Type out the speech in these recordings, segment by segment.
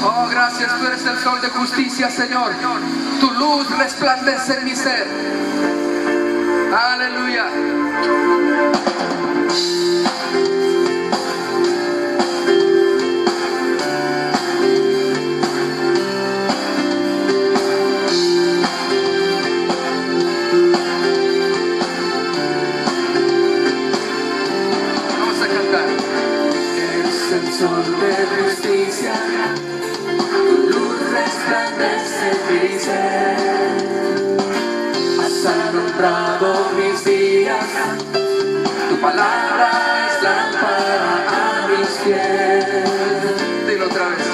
Oh, gracias, tú eres el sol de justicia, Señor. Tu luz resplandece en mi ser. Aleluya. Vamos a cantar. Eres el sol de justicia, tu luz resplandece en mi ser. Has alumbrado mis días, tu palabra es lámpara a mis pies. Dilo otra vez.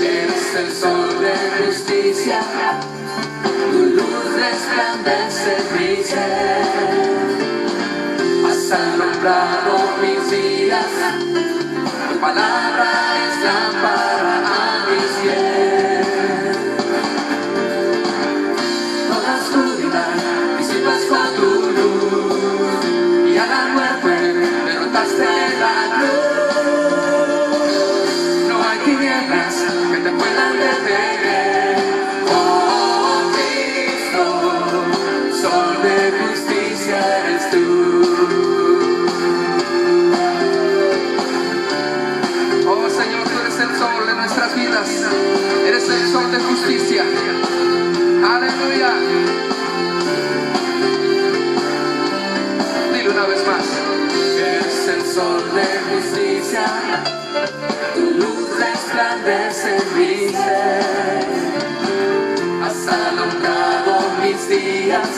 Eres el sol de justicia, tu luz resplandece en mi ser. Has alumbrado mis días, tu palabra es lámpara a mis pies. Toda oscuridad disipas con tu luz, y a la muerte derrotaste la cruz. No hay tinieblas que te puedan detener. Oh Cristo, sol de justicia eres tú. Oh, Señor, tú eres el sol de nuestras vidas. Eres el sol de justicia. Aleluya. Dilo una vez más. Eres el sol de justicia, tu luz resplandece en mi ser. Has alumbrado mis días,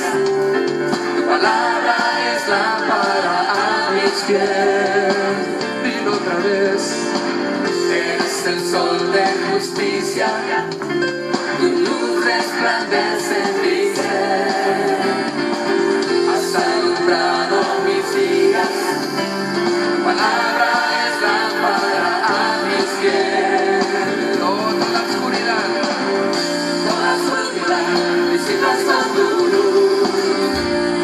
tu palabra es lámpara a mis pies. Dilo otra vez. Eres el sol de justicia, tu luz resplandece en mi ser. Has alumbrado mis días, tu palabra es lámpara a mis pies. Oh, toda oscuridad. Toda oscuridad disipas con tu luz,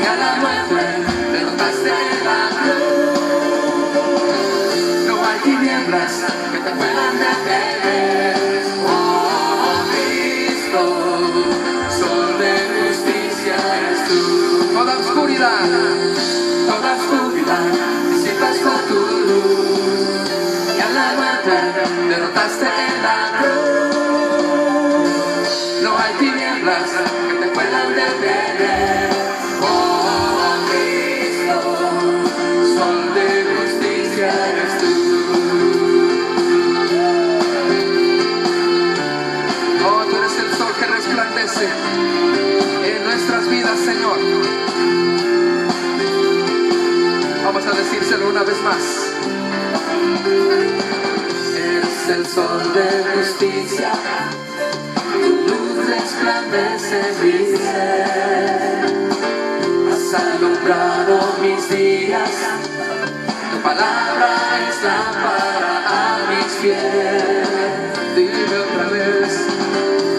y a la muerte derrotaste la cruz. No hay tinieblas que te puedan detener. Oh Cristo, sol de justicia eres tú. Toda oscuridad. Toda oscuridad disipas con tu luz, y a la muerte derrotaste la cruz. No hay tinieblas que te puedan detener. Oh Cristo, sol de justicia eres tú. Oh, tú eres el sol que resplandece en nuestras vidas, Señor. Vamos a decírselo una vez más. Eres el sol de justicia, tu luz resplandece en mi ser. Has alumbrado mis días, tu palabra es lámpara a mis pies. Dime otra vez.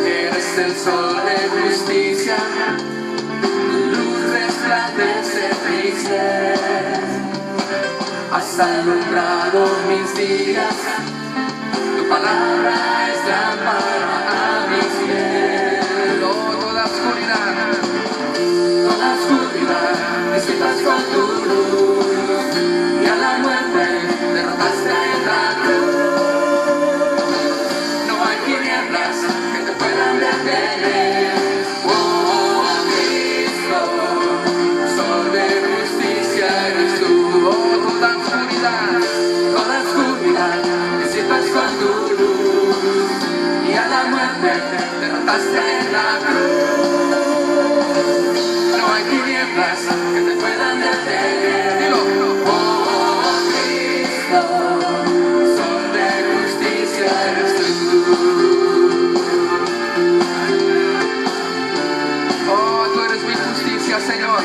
Eres el sol de justicia, tu luz resplandece en mi ser. Has alumbrado mis días, tu palabra es lámpara a mis pies. Oh, toda oscuridad. Toda oscuridad disipas con tu luz, y a la muerte derrotaste la cruz. No hay tinieblas que te puedan detener. Oh Cristo, sol de justicia eres tú. Oh, toda oscuridad. Toda oscuridad disipas con tu luz, y a la muerte derrotaste la cruz. No hay tinieblas que te puedan detener. Dilo. Oh Cristo, sol de justicia eres tú. Oh, tú eres mi justicia, Señor.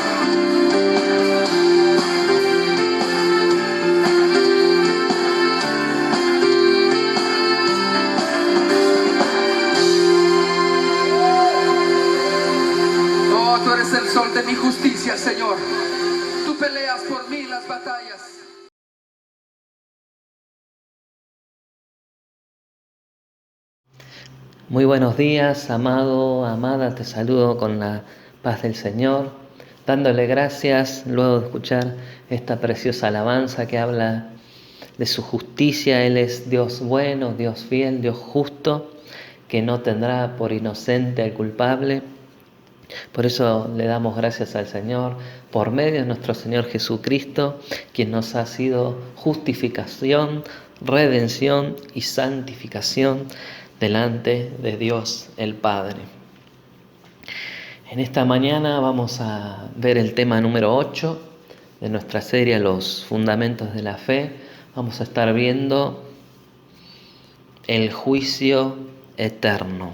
Oh, tú eres el sol de mi justicia, Señor. Tú peleas por mí las batallas. Muy buenos días, amado, amada, te saludo con la paz del Señor, dándole gracias luego de escuchar esta preciosa alabanza que habla de su justicia. Él es Dios bueno, Dios fiel, Dios justo, que no tendrá por inocente al culpable. Por eso le damos gracias al Señor por medio de nuestro Señor Jesucristo, quien nos ha sido justificación, redención y santificación delante de Dios el Padre. En esta mañana vamos a ver el tema número 8 de nuestra serie Los Fundamentos de la Fe. Vamos a estar viendo el juicio eterno,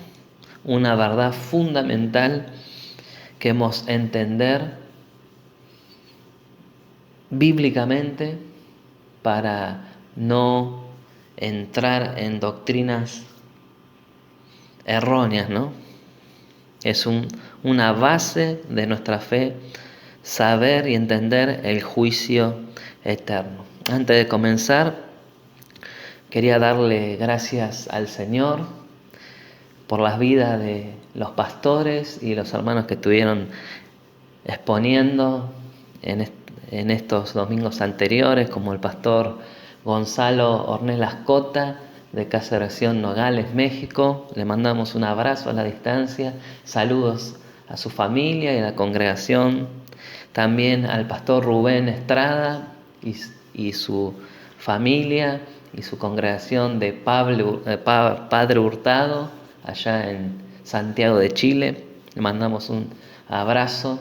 una verdad fundamental que hemos de entender bíblicamente para no entrar en doctrinas erróneas, ¿no? Es una base de nuestra fe saber y entender el juicio eterno. Antes de comenzar, quería darle gracias al Señor por las vidas de los pastores y los hermanos que estuvieron exponiendo en estos domingos anteriores, como el pastor Gonzalo Ornelas Cota, de Casa de Oración Nogales, México. Le mandamos un abrazo a la distancia, saludos a su familia y a la congregación. También al pastor Rubén Estrada y su familia y su congregación de Padre Hurtado, allá en Santiago de Chile. Le mandamos un abrazo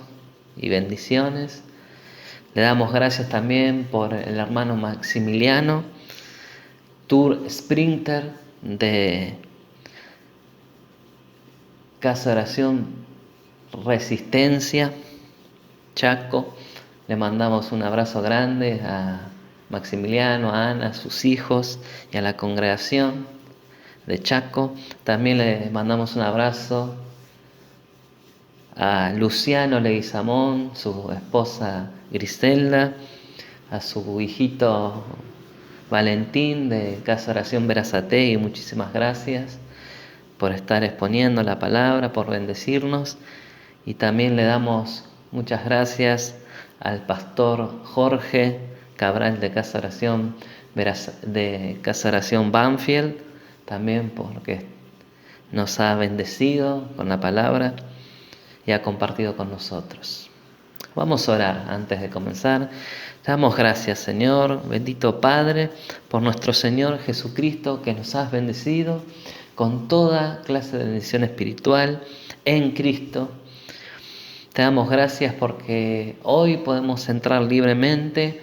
y bendiciones. Le damos gracias también por el hermano Maximiliano, Tour Sprinter de Casa de Oración Resistencia, Chaco. Le mandamos un abrazo grande a Maximiliano, a Ana, a sus hijos y a la congregación de Chaco. También le mandamos un abrazo a Luciano Leguizamón, su esposa Griselda, a su hijito Valentín de Casa Oración Verazategui. Muchísimas gracias por estar exponiendo la palabra, por bendecirnos. Y también le damos muchas gracias al pastor Jorge Cabral de Casa Oración Banfield, también porque nos ha bendecido con la palabra y ha compartido con nosotros. Vamos a orar antes de comenzar. Te damos gracias, Señor, bendito Padre, por nuestro Señor Jesucristo, que nos has bendecido con toda clase de bendición espiritual en Cristo. Te damos gracias porque hoy podemos entrar libremente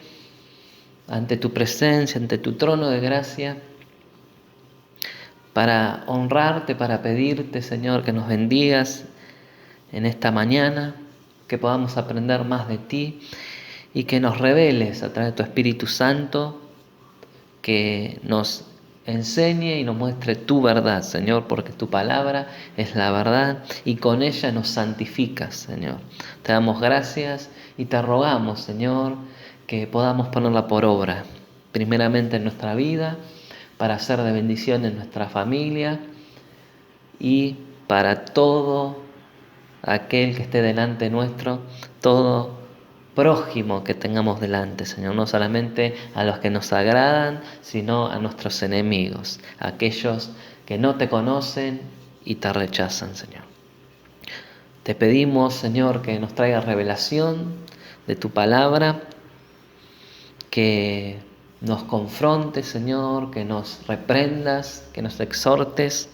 ante tu presencia, ante tu trono de gracia, para honrarte, para pedirte, Señor, que nos bendigas en esta mañana, que podamos aprender más de ti y que nos reveles a través de tu Espíritu Santo, que nos enseñe y nos muestre tu verdad, Señor, porque tu palabra es la verdad y con ella nos santificas, Señor. Te damos gracias y te rogamos, Señor, que podamos ponerla por obra, primeramente en nuestra vida, para hacer de bendición en nuestra familia y para todo aquel que esté delante nuestro, todo prójimo que tengamos delante, Señor, no solamente a los que nos agradan, sino a nuestros enemigos, a aquellos que no te conocen y te rechazan, Señor. Te pedimos, Señor, que nos traiga revelación de tu palabra, que nos confrontes, Señor, que nos reprendas, que nos exhortes,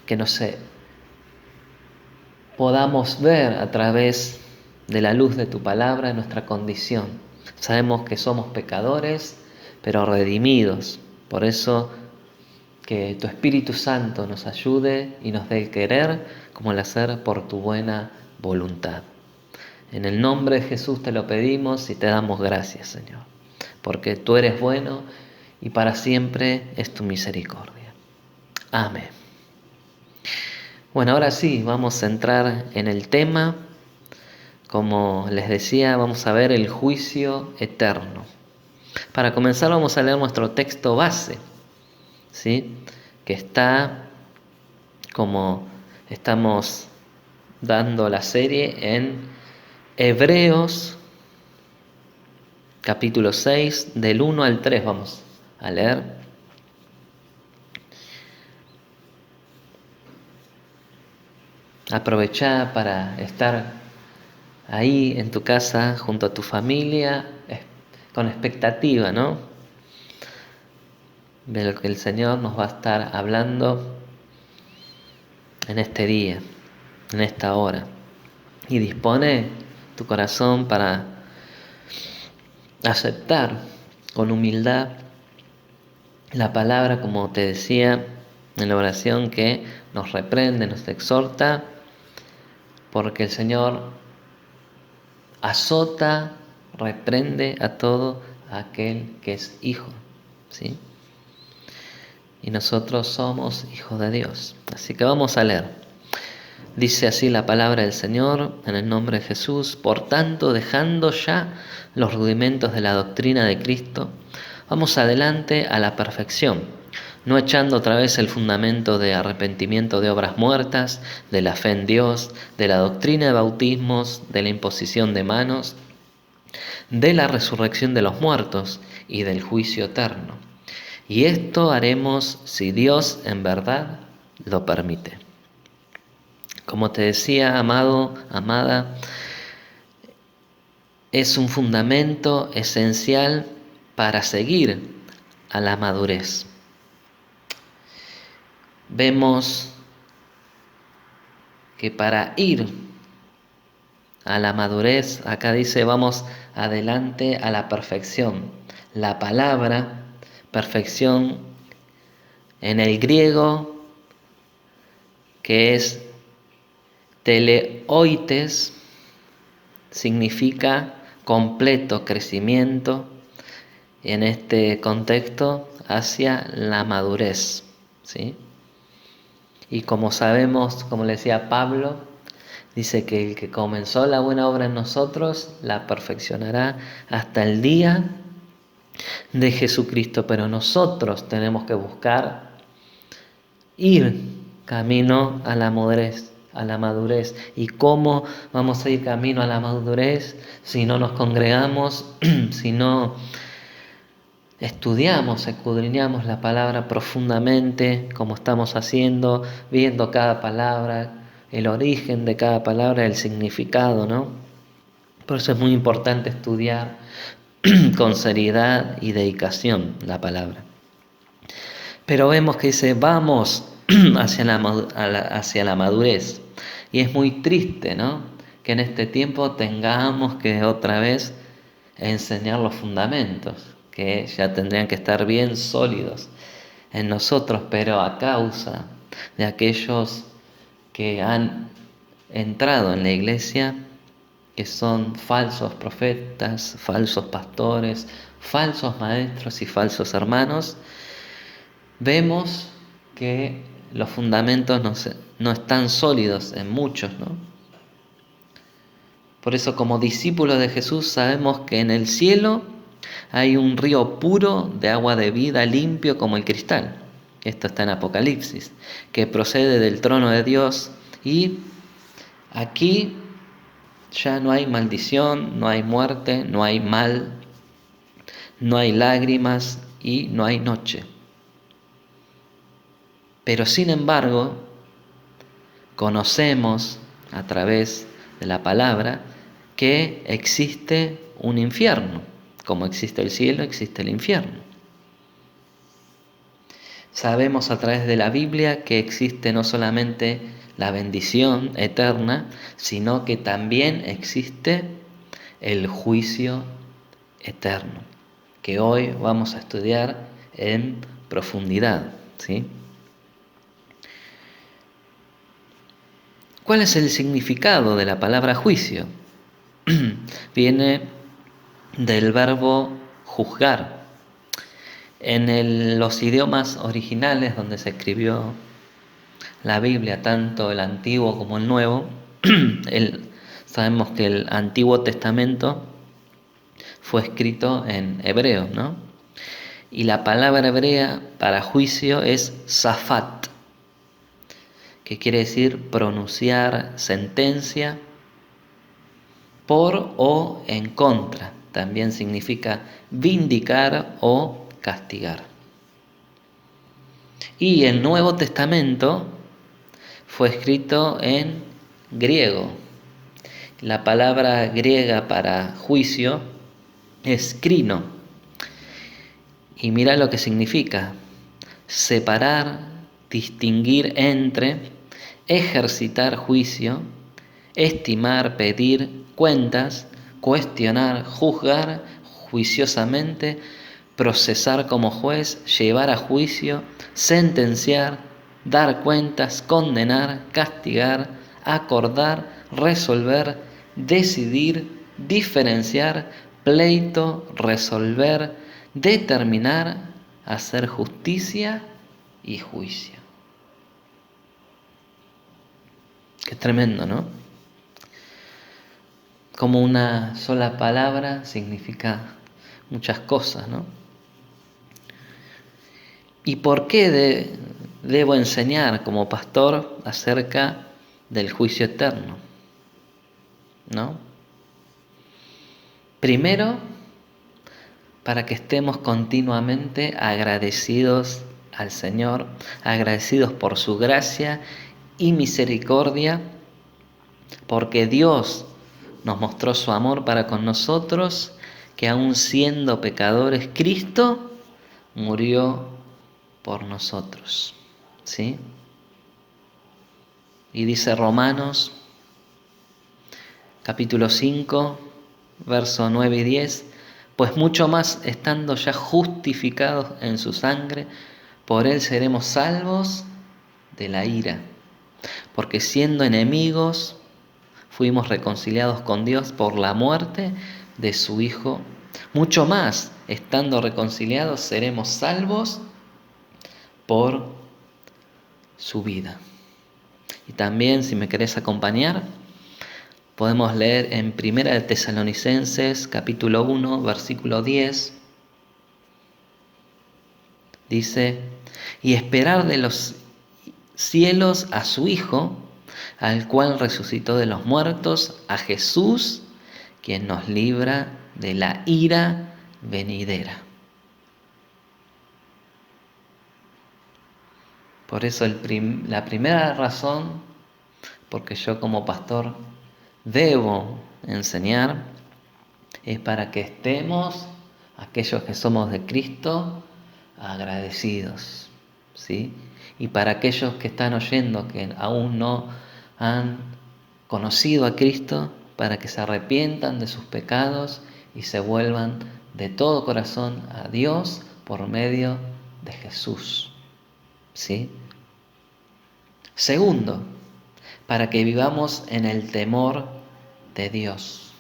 que nos podamos ver a través de la luz de tu palabra nuestra condición. Sabemos que somos pecadores, pero redimidos. Por eso que tu Espíritu Santo nos ayude y nos dé el querer como el hacer por tu buena voluntad. En el nombre de Jesús te lo pedimos y te damos gracias, Señor, porque tú eres bueno y para siempre es tu misericordia. Amén. Bueno, ahora sí, vamos a entrar en el tema. Como les decía, vamos a ver el juicio eterno. Para comenzar vamos a leer nuestro texto base, ¿sí? Que está como estamos dando la serie en Hebreos capítulo 6, del 1 al 3 vamos a leer. Aprovechá para estar ahí en tu casa junto a tu familia con expectativa, ¿no? De lo que el Señor nos va a estar hablando en este día, en esta hora. Y dispone tu corazón para aceptar con humildad la palabra, como te decía en la oración, que nos reprende, nos exhorta, porque el Señor azota, reprende a todo aquel que es hijo, ¿sí? Y nosotros somos hijos de Dios. Así que vamos a leer. Dice así la palabra del Señor, en el nombre de Jesús: por tanto, dejando ya los rudimentos de la doctrina de Cristo, vamos adelante a la perfección, no echando otra vez el fundamento de arrepentimiento de obras muertas, de la fe en Dios, de la doctrina de bautismos, de la imposición de manos, de la resurrección de los muertos y del juicio eterno. Y esto haremos si Dios en verdad lo permite. Como te decía, amado, amada, es un fundamento esencial para seguir a la madurez. Vemos que para ir a la madurez, acá dice, vamos adelante a la perfección. La palabra perfección en el griego, que es teleoites, significa completo crecimiento, en este contexto hacia la madurez, ¿sí? Y como sabemos, como le decía Pablo, dice que el que comenzó la buena obra en nosotros la perfeccionará hasta el día de Jesucristo. Pero nosotros tenemos que buscar ir camino a la madurez. ¿Y cómo vamos a ir camino a la madurez si no nos congregamos, si no estudiamos, escudriñamos la palabra profundamente, como estamos haciendo, viendo cada palabra, el origen de cada palabra, el significado, ¿no? Por eso es muy importante estudiar con seriedad y dedicación la palabra. Pero vemos que dice, vamos hacia la madurez. Y es muy triste, ¿no?, que en este tiempo tengamos que otra vez enseñar los fundamentos, que ya tendrían que estar bien sólidos en nosotros, pero a causa de aquellos que han entrado en la iglesia, que son falsos profetas, falsos pastores, falsos maestros y falsos hermanos, vemos que los fundamentos no están sólidos en muchos, ¿no? Por eso, como discípulos de Jesús, sabemos que en el cielo hay un río puro de agua de vida, limpio como el cristal. Esto está en Apocalipsis, que procede del trono de Dios, y aquí ya no hay maldición, no hay muerte, no hay mal, no hay lágrimas y no hay noche. Pero sin embargo, conocemos a través de la palabra que existe un infierno. Como existe el cielo, existe el infierno. Sabemos a través de la Biblia que existe no solamente la bendición eterna, sino que también existe el juicio eterno, que hoy vamos a estudiar en profundidad, ¿sí? ¿Cuál es el significado de la palabra juicio? Viene del verbo juzgar. En los idiomas originales donde se escribió la Biblia, tanto el Antiguo como el Nuevo, sabemos que el Antiguo Testamento fue escrito en hebreo, ¿no? Y la palabra hebrea para juicio es zafat, que quiere decir pronunciar sentencia, por o en contra. También significa vindicar o castigar. Y el Nuevo Testamento fue escrito en griego. La palabra griega para juicio es krino. Y mira lo que significa: separar, distinguir entre, ejercitar juicio, estimar, pedir cuentas, cuestionar, juzgar juiciosamente, procesar como juez, llevar a juicio, sentenciar, dar cuentas, condenar, castigar, acordar, resolver, decidir, diferenciar, pleito, resolver, determinar, hacer justicia y juicio. Qué tremendo, ¿no? Como una sola palabra significa muchas cosas, ¿no? ¿Y por qué debo enseñar como pastor acerca del juicio eterno? ¿No? Primero, para que estemos continuamente agradecidos al Señor, agradecidos por su gracia y misericordia, porque Dios nos mostró su amor para con nosotros, que aun siendo pecadores, Cristo murió por nosotros. ¿Sí? Y dice Romanos, capítulo 5, versos 9 y 10, pues mucho más estando ya justificados en su sangre, por él seremos salvos de la ira. Porque siendo enemigos, fuimos reconciliados con Dios por la muerte de su Hijo. Mucho más, estando reconciliados, seremos salvos por su vida. Y también, si me querés acompañar, podemos leer en 1 de Tesalonicenses, capítulo 1, versículo 10. Dice, y esperar de los cielos a su Hijo, al cual resucitó de los muertos, a Jesús, quien nos libra de la ira venidera. Por eso la primera razón, porque yo como pastor debo enseñar, es para que estemos, aquellos que somos de Cristo, agradecidos, ¿sí? Y para aquellos que están oyendo, que aún no han conocido a Cristo, para que se arrepientan de sus pecados y se vuelvan de todo corazón a Dios por medio de Jesús, ¿sí? Segundo, para que vivamos en el temor de Dios,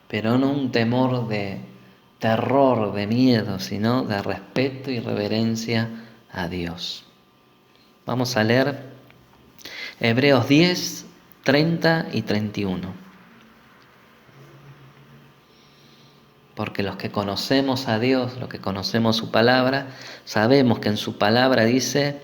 pero no un temor de terror, de miedo, sino de respeto y reverencia a Dios. Vamos a leer Hebreos 10, 30 y 31. Porque los que conocemos a Dios, los que conocemos su palabra, sabemos que en su palabra dice,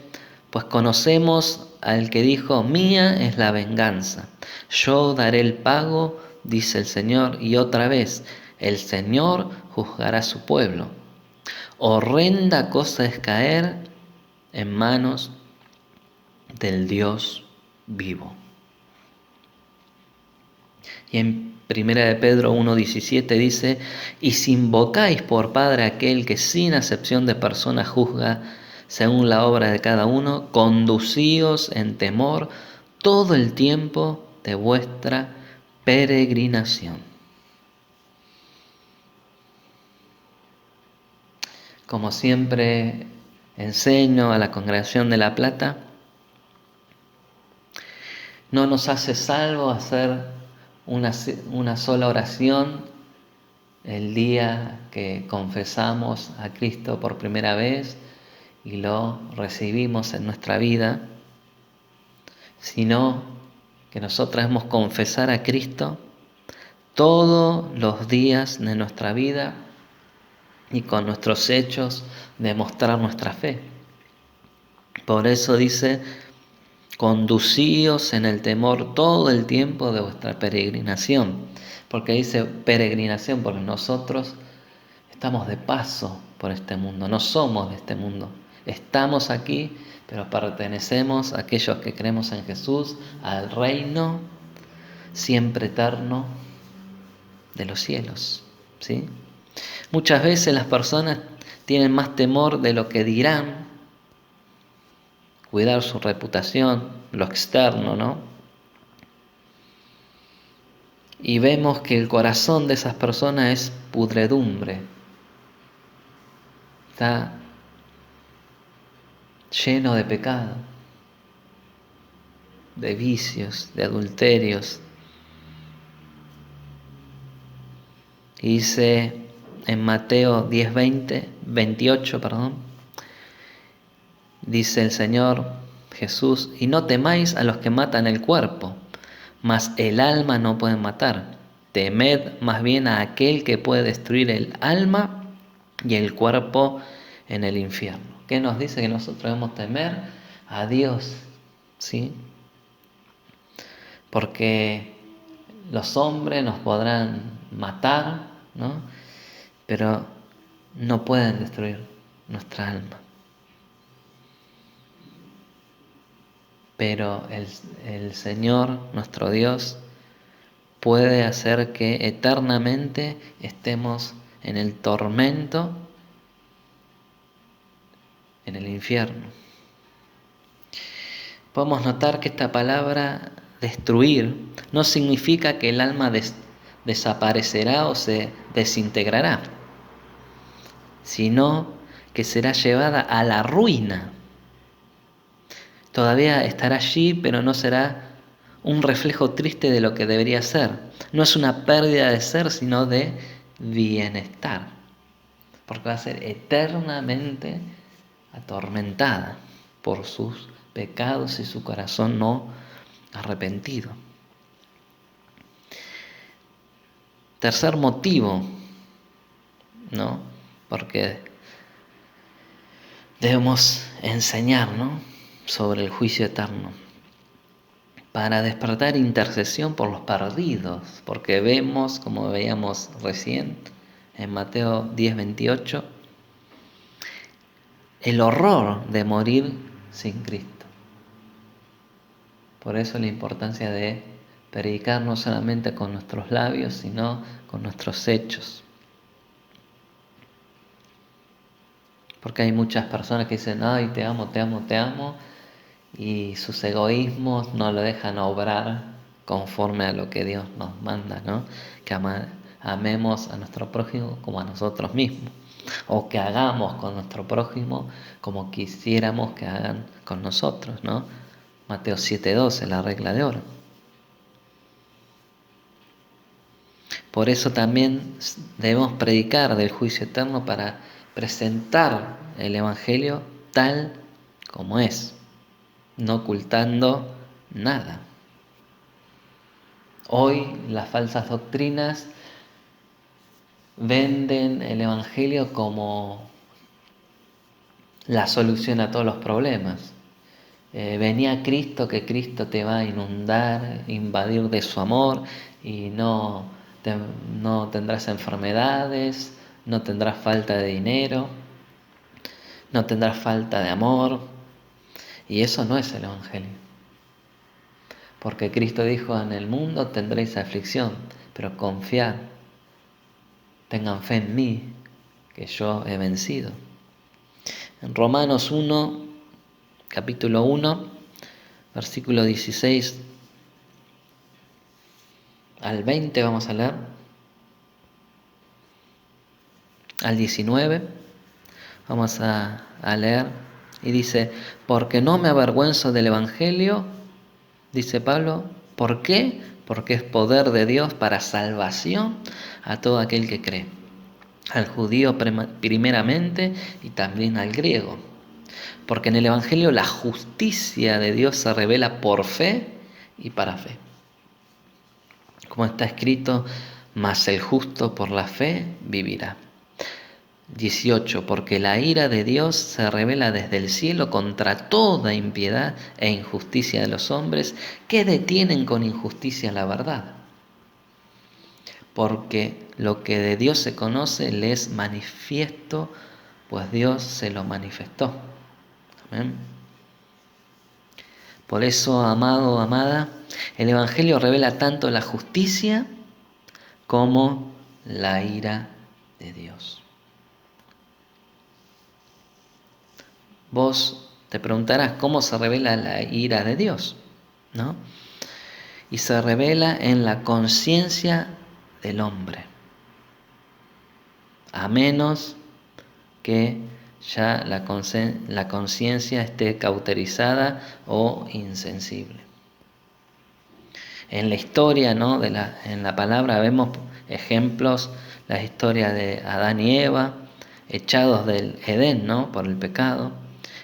pues conocemos al que dijo, mía es la venganza, yo daré el pago, dice el Señor, y otra vez, el Señor juzgará a su pueblo. Horrenda cosa es caer en manos del Dios vivo. Y en 1 de Pedro 1:17 dice, y si invocáis por Padre aquel que sin acepción de persona juzga según la obra de cada uno, conducíos en temor todo el tiempo de vuestra peregrinación. Como siempre enseño a la Congregación de La Plata, no nos hace salvo hacer una sola oración el día que confesamos a Cristo por primera vez y lo recibimos en nuestra vida, sino que nosotros debemos confesar a Cristo todos los días de nuestra vida y con nuestros hechos demostrar nuestra fe. Por eso dice, conducíos en el temor todo el tiempo de vuestra peregrinación. Porque dice peregrinación, porque nosotros estamos de paso por este mundo, no somos de este mundo. Estamos aquí, pero pertenecemos a aquellos que creemos en Jesús, al reino siempre eterno de los cielos, ¿sí? Muchas veces las personas tienen más temor de lo que dirán, cuidar su reputación, lo externo, ¿no? Y vemos que el corazón de esas personas es pudredumbre. Está lleno de pecado, de vicios, de adulterios. Y dice en Mateo 28, dice el Señor Jesús, y no temáis a los que matan el cuerpo, mas el alma no pueden matar. Temed más bien a aquel que puede destruir el alma y el cuerpo en el infierno. ¿Qué nos dice? Que nosotros debemos temer a Dios, ¿sí? Porque los hombres nos podrán matar, ¿no? Pero no pueden destruir nuestra alma. Pero el Señor, nuestro Dios, puede hacer que eternamente estemos en el tormento, en el infierno. Podemos notar que esta palabra destruir no significa que el alma desaparecerá o se desintegrará, sino que será llevada a la ruina. Todavía estará allí, pero no será un reflejo triste de lo que debería ser. No es una pérdida de ser, sino de bienestar, porque va a ser eternamente atormentada por sus pecados y su corazón no arrepentido. Tercer motivo, ¿no? Porque debemos enseñar, ¿no?, sobre el juicio eterno, para despertar intercesión por los perdidos, porque vemos, como veíamos recién en Mateo 10:28, el horror de morir sin Cristo. Por eso la importancia de predicar no solamente con nuestros labios, sino con nuestros hechos. Porque hay muchas personas que dicen, ay, te amo, te amo, te amo, y sus egoísmos no lo dejan obrar conforme a lo que Dios nos manda, ¿no? Que amemos a nuestro prójimo como a nosotros mismos, o que hagamos con nuestro prójimo como quisiéramos que hagan con nosotros, ¿no? Mateo 7:12, la regla de oro. Por eso también debemos predicar del juicio eterno para presentar el Evangelio tal como es, no ocultando nada. Hoy las falsas doctrinas venden el Evangelio como la solución a todos los problemas. Venía Cristo, que Cristo te va a inundar, invadir de su amor y no tendrás enfermedades, no tendrás falta de dinero, no tendrás falta de amor. Y eso no es el Evangelio. Porque Cristo dijo, en el mundo tendréis aflicción, pero confiad, tengan fe en mí, que yo he vencido. En Romanos 1, capítulo 1, versículo 16 al 20 vamos a leer, al 19 vamos a leer, y dice, porque no me avergüenzo del Evangelio, dice Pablo, ¿por qué? Porque es poder de Dios para salvación a todo aquel que cree, al judío primeramente y también al griego. Porque en el Evangelio la justicia de Dios se revela por fe y para fe. Como está escrito, mas el justo por la fe vivirá. 18. Porque la ira de Dios se revela desde el cielo contra toda impiedad e injusticia de los hombres que detienen con injusticia la verdad. Porque lo que de Dios se conoce le es manifiesto, pues Dios se lo manifestó. Amén. Por eso, amado o amada, el Evangelio revela tanto la justicia como la ira de Dios. Vos te preguntarás cómo se revela la ira de Dios, ¿no? Y se revela en la conciencia del hombre, a menos que ya la conciencia esté cauterizada o insensible. En la historia, ¿no? En la palabra vemos ejemplos, la historia de Adán y Eva, echados del Edén, ¿no? Por el pecado,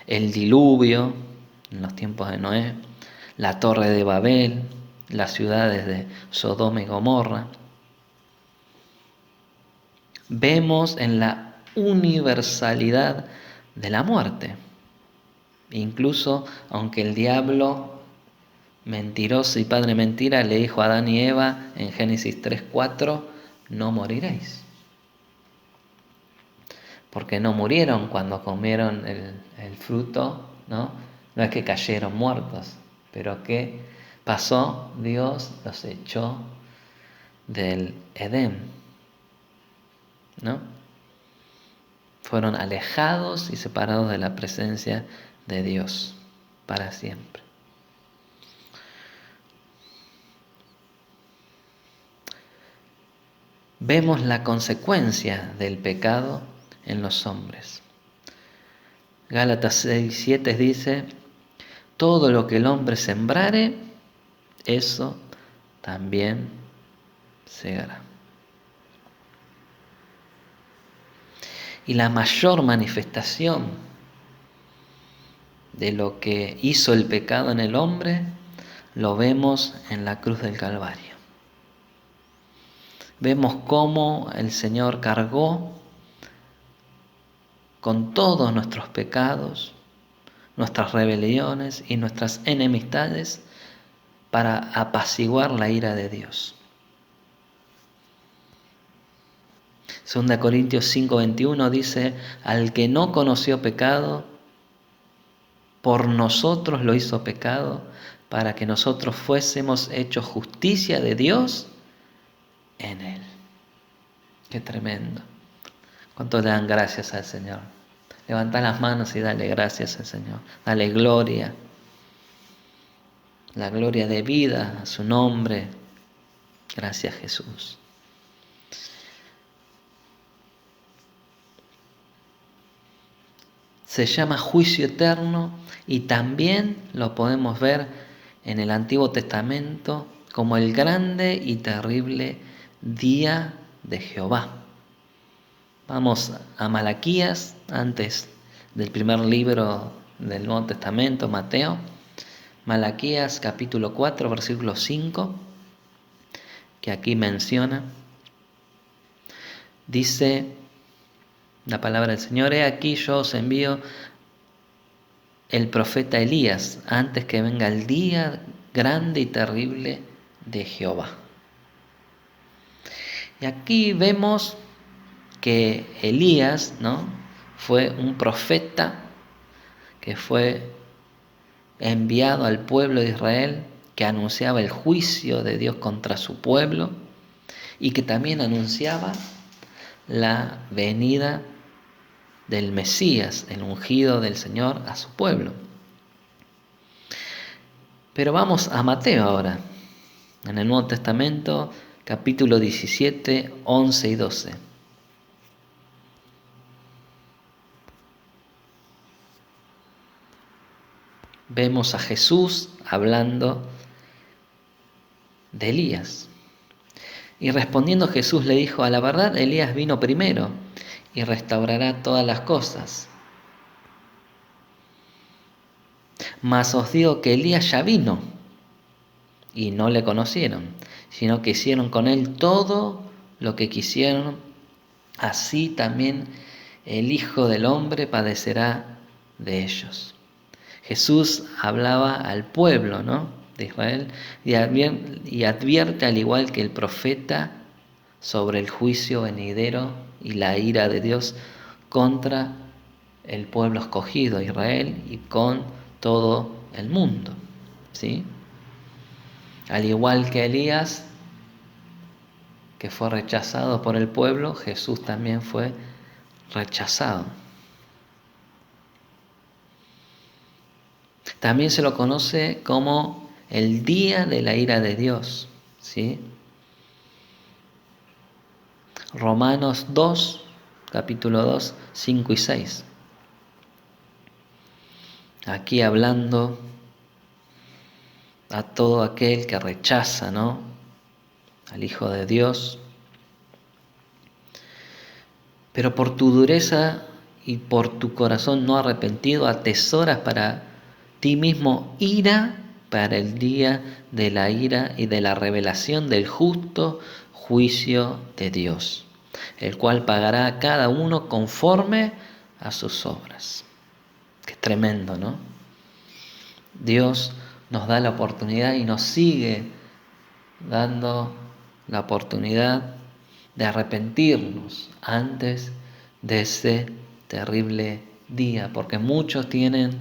el diluvio en los tiempos de Noé, la torre de Babel, las ciudades de Sodoma y Gomorra. Vemos en la universalidad de la muerte. Incluso aunque el diablo, mentiroso y padre mentira, le dijo a Adán y Eva en Génesis 3:4, no moriréis. Porque no murieron cuando comieron el fruto, ¿no? No es que cayeron muertos, pero ¿qué pasó? Dios los echó del Edén, ¿no? Fueron alejados y separados de la presencia de Dios para siempre. Vemos la consecuencia del pecado en los hombres. Gálatas 6:7 dice: todo lo que el hombre sembrare, eso también segará. Y la mayor manifestación de lo que hizo el pecado en el hombre lo vemos en la cruz del Calvario. Vemos cómo el Señor cargó con todos nuestros pecados, nuestras rebeliones y nuestras enemistades para apaciguar la ira de Dios. 2 Corintios 5:21 dice: al que no conoció pecado, por nosotros lo hizo pecado, para que nosotros fuésemos hechos justicia de Dios en él. Qué tremendo. ¿Cuánto le dan gracias al Señor? Levanta las manos y dale gracias al Señor. Dale gloria. La gloria de vida a su nombre. Gracias, Jesús. Se llama juicio eterno y también lo podemos ver en el Antiguo Testamento como el grande y terrible día de Jehová. Vamos a Malaquías, antes del primer libro del Nuevo Testamento, Mateo. Malaquías capítulo 4, versículo 5, que aquí menciona. Dice la palabra del Señor: he aquí yo os envío el profeta Elías antes que venga el día grande y terrible de Jehová. Y aquí vemos que Elías, ¿no?, fue un profeta que fue enviado al pueblo de Israel, que anunciaba el juicio de Dios contra su pueblo y que también anunciaba la venida del Mesías, el ungido del Señor, a su pueblo. Pero vamos a Mateo ahora, en el Nuevo Testamento, capítulo 17, 11 y 12. Vemos a Jesús hablando de Elías. Y respondiendo Jesús le dijo: a la verdad Elías vino primero y restaurará todas las cosas. Mas os digo que Elías ya vino y no le conocieron, sino que hicieron con él todo lo que quisieron. Así también el Hijo del Hombre padecerá de ellos. Jesús hablaba al pueblo, ¿no?, de Israel y advierte, al igual que el profeta, sobre el juicio venidero y la ira de Dios contra el pueblo escogido, Israel, y con todo el mundo, ¿sí? Al igual que Elías, que fue rechazado por el pueblo, Jesús también fue rechazado. También se lo conoce como el día de la ira de Dios, ¿sí? Romanos 2, capítulo 2, 5 y 6. Aquí hablando a todo aquel que rechaza, ¿no?, al Hijo de Dios. Pero por tu dureza y por tu corazón no arrepentido, atesoras para ti mismo ira para el día de la ira y de la revelación del justo juicio de Dios, el cual pagará a cada uno conforme a sus obras. Qué tremendo, ¿no? Dios nos da la oportunidad y nos sigue dando la oportunidad de arrepentirnos antes de ese terrible día, porque muchos tienen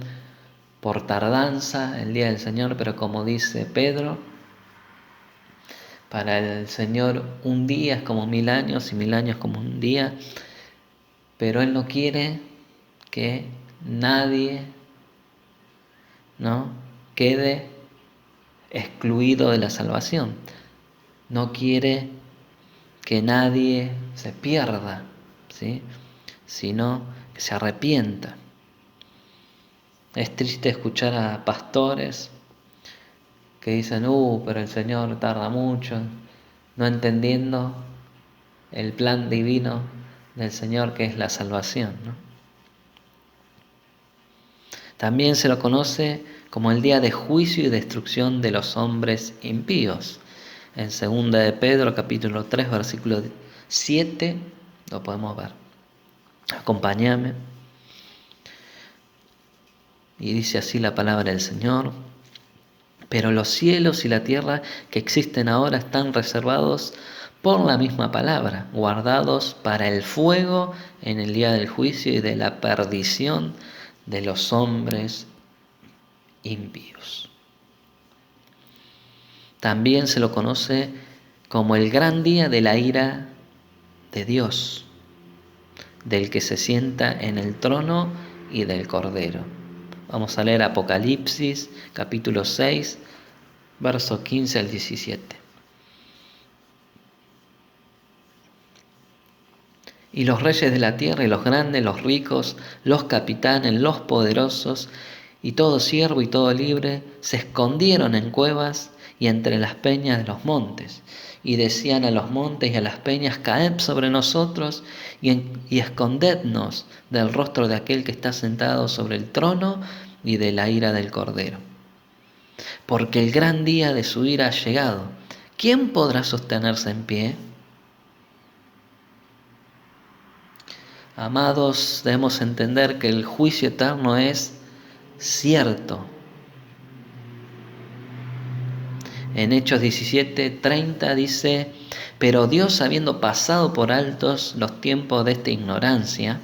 por tardanza el día del Señor, pero como dice Pedro, para el Señor un día es como 1000 años y 1000 años como un día, pero Él no quiere que nadie, ¿no?, quede excluido de la salvación. No quiere que nadie se pierda, ¿sí?, sino que se arrepienta. Es triste escuchar a pastores que dicen, pero el Señor tarda mucho, no entendiendo el plan divino del Señor, que es la salvación, ¿no? También se lo conoce como el día de juicio y destrucción de los hombres impíos. En 2 de Pedro, capítulo 3, versículo 7, lo podemos ver. Acompáñame. Y dice así la palabra del Señor: pero los cielos y la tierra que existen ahora están reservados por la misma palabra, guardados para el fuego en el día del juicio y de la perdición de los hombres impíos. También se lo conoce como el gran día de la ira de Dios, del que se sienta en el trono y del Cordero. Vamos a leer Apocalipsis, capítulo 6, verso 15 al 17. Y los reyes de la tierra y los grandes, los ricos, los capitanes, los poderosos, y todo siervo y todo libre, se escondieron en cuevas y entre las peñas de los montes, y decían a los montes y a las peñas: caed sobre nosotros y escondednos del rostro de aquel que está sentado sobre el trono y de la ira del Cordero. Porque el gran día de su ira ha llegado. ¿Quién podrá sostenerse en pie? Amados, debemos entender que el juicio eterno es cierto. En Hechos 17:30 dice: pero Dios, habiendo pasado por altos los tiempos de esta ignorancia,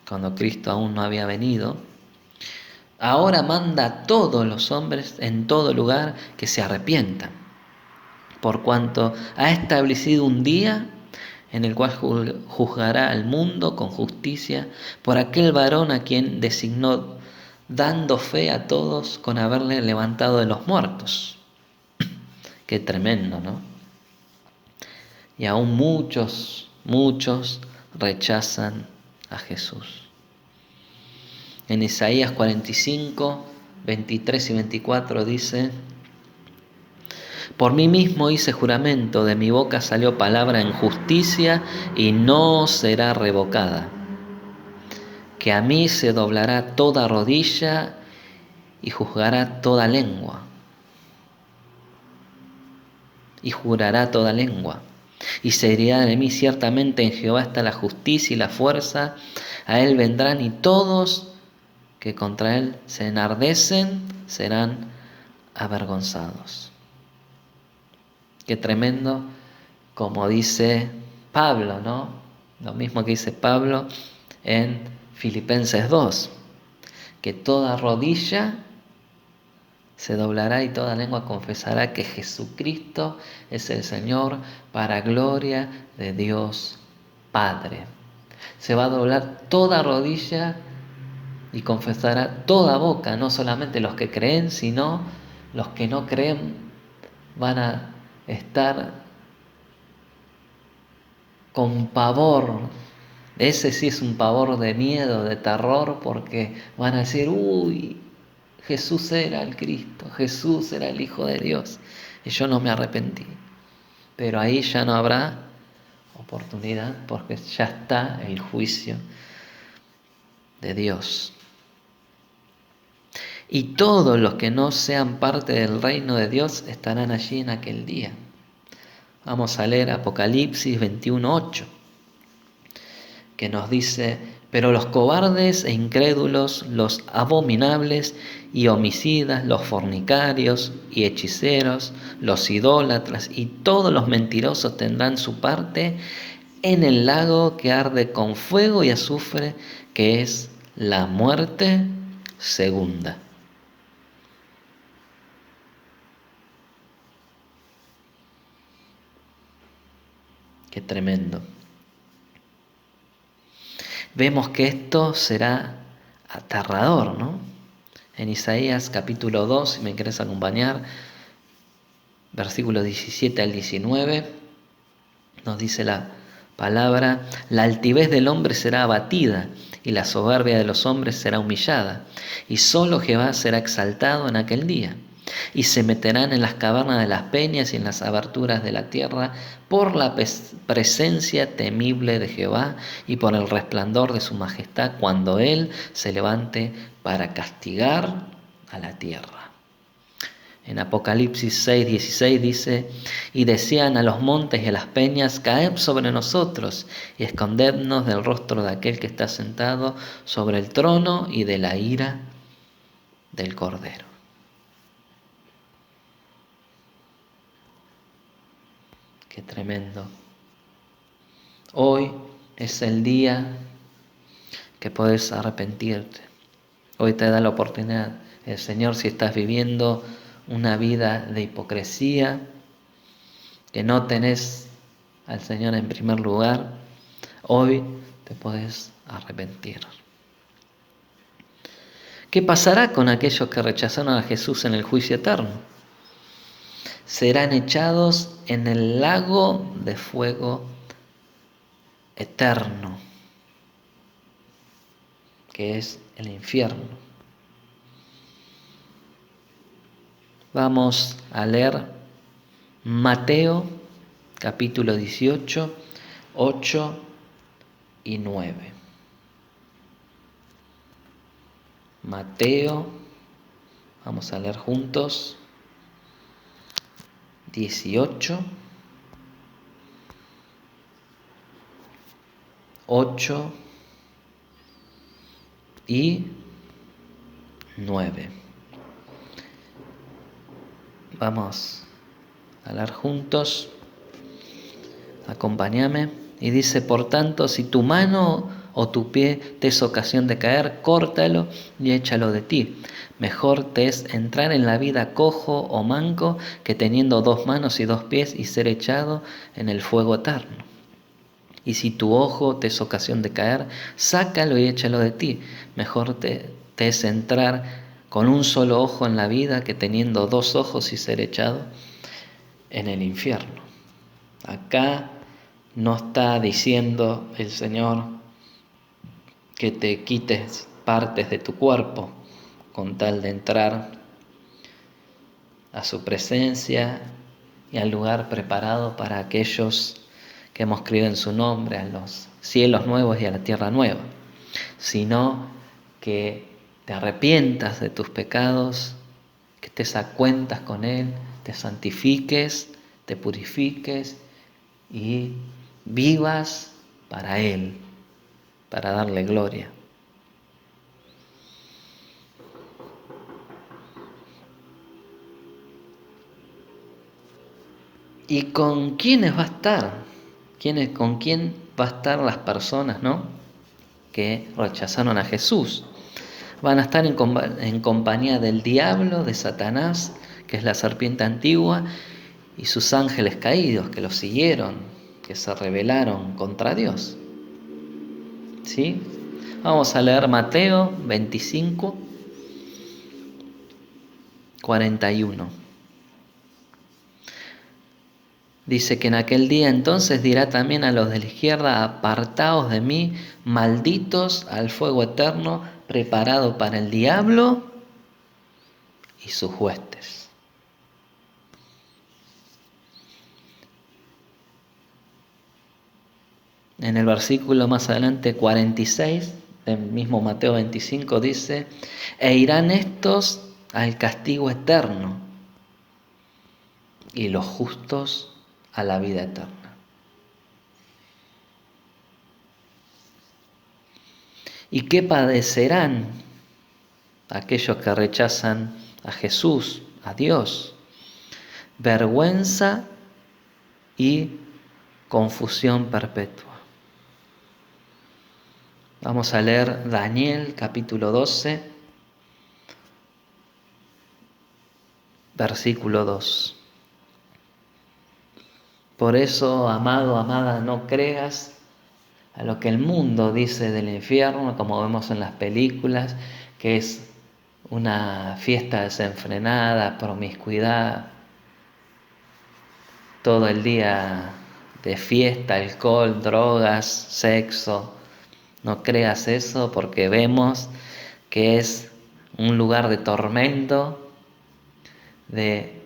cuando Cristo aún no había venido, ahora manda a todos los hombres en todo lugar que se arrepientan, por cuanto ha establecido un día en el cual juzgará al mundo con justicia por aquel varón a quien designó, dando fe a todos con haberle levantado de los muertos. Qué tremendo, ¿no? Y aún muchos rechazan a Jesús. En Isaías 45, 23 y 24 dice: por mí mismo hice juramento, de mi boca salió palabra en justicia y no será revocada. Que a mí se doblará toda rodilla y juzgará toda lengua. Y jurará toda lengua. Y se dirá de mí: ciertamente en Jehová está la justicia y la fuerza, a él vendrán, y todos que contra él se enardecen serán avergonzados. Qué tremendo, como dice Pablo, ¿no? Lo mismo que dice Pablo en Filipenses 2, que toda rodilla se doblará y toda lengua confesará que Jesucristo es el Señor, para gloria de Dios Padre. Se va a doblar toda rodilla y confesará toda boca, no solamente los que creen, sino los que no creen van a estar con pavor. Ese sí es un pavor de miedo, de terror, porque van a decir: uy, Jesús era el Cristo, Jesús era el Hijo de Dios, y yo no me arrepentí. Pero ahí ya no habrá oportunidad, porque ya está el juicio de Dios. Y todos los que no sean parte del reino de Dios estarán allí en aquel día. Vamos a leer Apocalipsis 21:8, que nos dice: pero los cobardes e incrédulos, los abominables y homicidas, los fornicarios y hechiceros, los idólatras y todos los mentirosos tendrán su parte en el lago que arde con fuego y azufre, que es la muerte segunda. Qué tremendo. Vemos que esto será aterrador, ¿no? En Isaías capítulo 2, si me querés acompañar, versículos 17 al 19, nos dice la palabra: la altivez del hombre será abatida, y la soberbia de los hombres será humillada, y solo Jehová será exaltado en aquel día. Y se meterán en las cavernas de las peñas y en las aberturas de la tierra por la presencia temible de Jehová y por el resplandor de su majestad, cuando Él se levante para castigar a la tierra. En Apocalipsis 6:16 dice: y decían a los montes y a las peñas: caed sobre nosotros y escondednos del rostro de aquel que está sentado sobre el trono y de la ira del Cordero. Qué tremendo. Hoy es el día que puedes arrepentirte. Hoy te da la oportunidad el Señor, si estás viviendo una vida de hipocresía, que no tenés al Señor en primer lugar, hoy te puedes arrepentir. ¿Qué pasará con aquellos que rechazaron a Jesús en el juicio eterno? Serán echados en el lago de fuego eterno, que es el infierno. Vamos a leer Mateo capítulo 18, 8 y 9. Mateo, vamos a leer juntos, 18, 8 y 9. Vamos a hablar juntos. Acompáñame. Y dice: por tanto, si tu mano o tu pie te es ocasión de caer, córtalo y échalo de ti. Mejor te es entrar en la vida cojo o manco, que teniendo 2 manos y 2 pies y ser echado en el fuego eterno. Y si tu ojo te es ocasión de caer, sácalo y échalo de ti. Mejor te es entrar con un solo ojo en la vida, que teniendo 2 ojos y ser echado en el infierno. Acá no está diciendo el Señor que te quites partes de tu cuerpo con tal de entrar a su presencia y al lugar preparado para aquellos que hemos creído en su nombre, a los cielos nuevos y a la tierra nueva, sino que te arrepientas de tus pecados, que te cuentas con Él, te santifiques, te purifiques y vivas para Él, para darle gloria. ¿Y con quiénes va a estar? ¿Con quién va a estar las personas, no?, que rechazaron a Jesús? Van a estar en compañía del diablo, de Satanás, que es la serpiente antigua, y sus ángeles caídos, que los siguieron, que se rebelaron contra Dios. ¿Sí? Vamos a leer Mateo 25, 41. Dice que en aquel día entonces dirá también a los de la izquierda: apartaos de mí, malditos, al fuego eterno preparado para el diablo y sus huestes. En el versículo más adelante, 46, del mismo Mateo 25, dice: e irán estos al castigo eterno y los justos a la vida eterna. ¿Y qué padecerán aquellos que rechazan a Jesús, a Dios? Vergüenza y confusión perpetua. Vamos a leer Daniel capítulo 12, versículo 2. Por eso, amado, amada, no creas a lo que el mundo dice del infierno, como vemos en las películas, que es una fiesta desenfrenada, promiscuidad, todo el día de fiesta, alcohol, drogas, sexo. No creas eso, porque vemos que es un lugar de tormento, de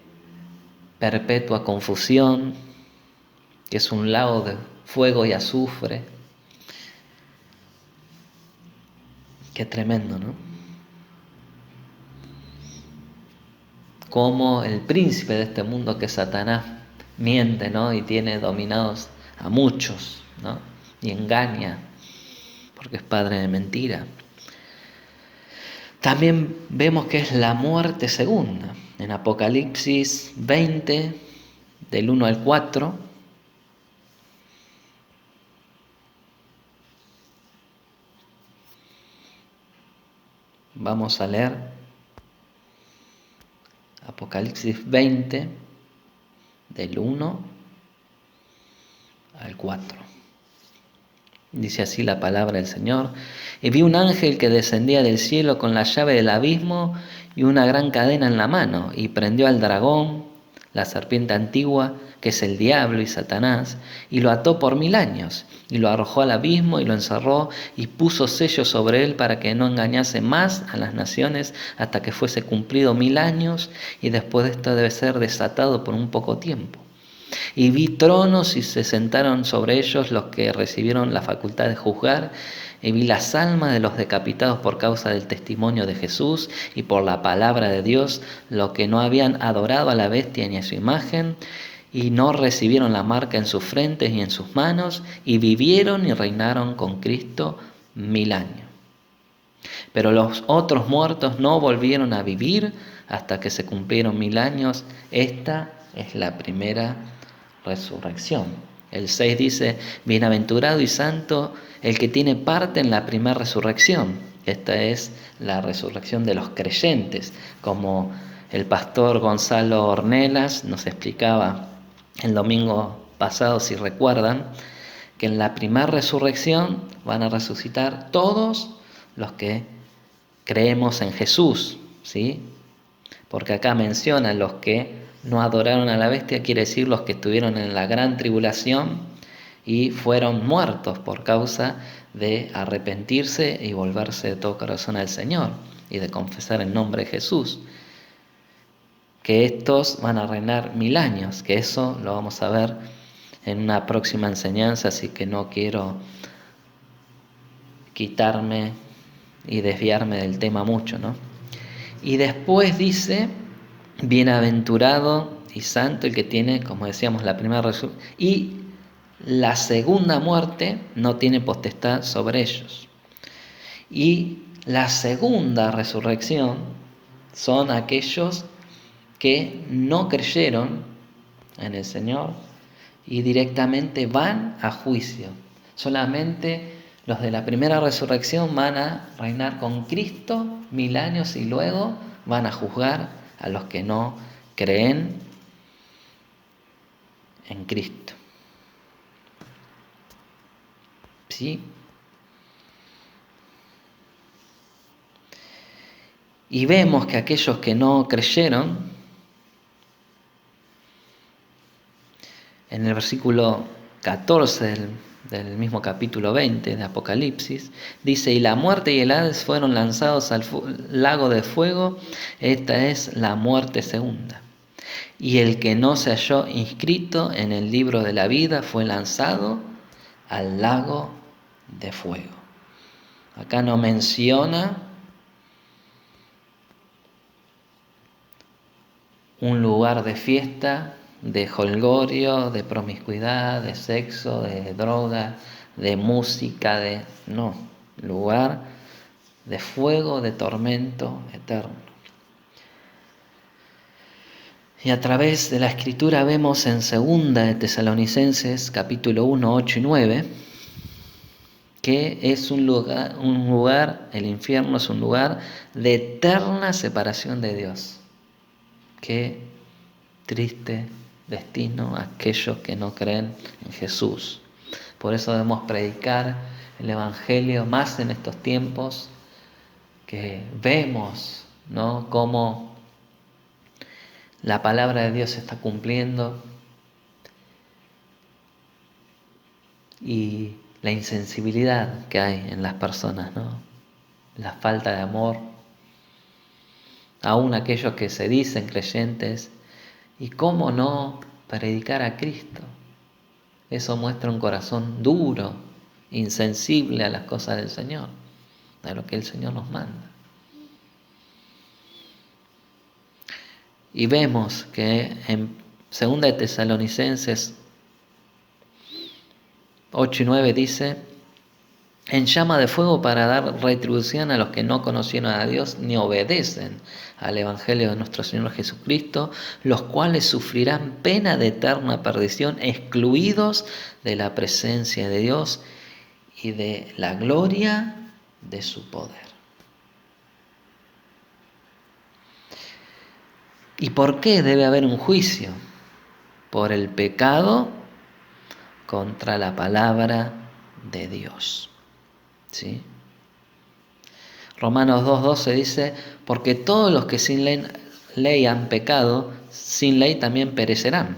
perpetua confusión, que es un lago de fuego y azufre. Qué tremendo, ¿no? Como el príncipe de este mundo, que es Satanás, miente, ¿no?, y tiene dominados a muchos, ¿no?, y engaña, porque es padre de mentira. También vemos que es la muerte segunda. En Apocalipsis 20, del 1 al 4, vamos a leer Apocalipsis 20, del 1 al 4. Dice así la palabra del Señor: y vi un ángel que descendía del cielo con la llave del abismo y una gran cadena en la mano, y prendió al dragón, la serpiente antigua, que es el diablo y Satanás, y lo ató por 1000 años, y lo arrojó al abismo y lo encerró, y puso sellos sobre él para que no engañase más a las naciones hasta que fuese cumplido 1000 años, y después de esto debe ser desatado por un poco tiempo. Y vi tronos y se sentaron sobre ellos los que recibieron la facultad de juzgar, y vi las almas de los decapitados por causa del testimonio de Jesús y por la palabra de Dios, los que no habían adorado a la bestia ni a su imagen, y no recibieron la marca en sus frentes ni en sus manos, y vivieron y reinaron con Cristo 1000 años. Pero los otros muertos no volvieron a vivir hasta que se cumplieron 1000 años. Esta es la primera resurrección. El 6 dice: bienaventurado y santo el que tiene parte en la primera resurrección. Esta es la resurrección de los creyentes, como el pastor Gonzalo Ornelas nos explicaba el domingo pasado, si recuerdan, que en la primera resurrección van a resucitar todos los que creemos en Jesús, ¿sí? Porque acá menciona los que no adoraron a la bestia, quiere decir los que estuvieron en la gran tribulación y fueron muertos por causa de arrepentirse y volverse de todo corazón al Señor y de confesar el nombre de Jesús. Que estos van a reinar 1000 años, que eso lo vamos a ver en una próxima enseñanza, así que no quiero quitarme y desviarme del tema mucho, ¿no? Y después dice: bienaventurado y santo el que tiene, como decíamos, la primera resurrección y la segunda muerte no tiene potestad sobre ellos. Y la segunda resurrección son aquellos que no creyeron en el Señor y directamente van a juicio. Solamente los de la primera resurrección van a reinar con Cristo 1000 años y luego van a juzgar a los que no creen en Cristo. ¿Sí? Y vemos que aquellos que no creyeron, en el versículo 14 del mismo capítulo 20 de Apocalipsis, dice: y la muerte y el Hades fueron lanzados al lago de fuego. Esta es la muerte segunda. Y el que no se halló inscrito en el libro de la vida fue lanzado al lago de fuego. Acá no menciona un lugar de fiesta, de jolgorio, de promiscuidad, de sexo, de droga, de música, no, lugar de fuego, de tormento eterno. Y a través de la Escritura vemos en 2 de Tesalonicenses capítulo 1, 8 y 9, que es un lugar, el infierno es un lugar de eterna separación de Dios. Qué triste destino a aquellos que no creen en Jesús. Por eso debemos predicar el Evangelio más en estos tiempos que vemos, ¿no?, cómo la palabra de Dios se está cumpliendo y la insensibilidad que hay en las personas, ¿no?, la falta de amor. Aún aquellos que se dicen creyentes, y cómo no predicar a Cristo. Eso muestra un corazón duro, insensible a las cosas del Señor, a lo que el Señor nos manda. Y vemos que en 2 de Tesalonicenses 8 y 9 dice: en llama de fuego para dar retribución a los que no conocieron a Dios ni obedecen al Evangelio de nuestro Señor Jesucristo, los cuales sufrirán pena de eterna perdición, excluidos de la presencia de Dios y de la gloria de su poder. ¿Y por qué debe haber un juicio? Por el pecado contra la palabra de Dios. ¿Sí? Romanos 2:12 dice: porque todos los que sin ley han pecado, sin ley también perecerán.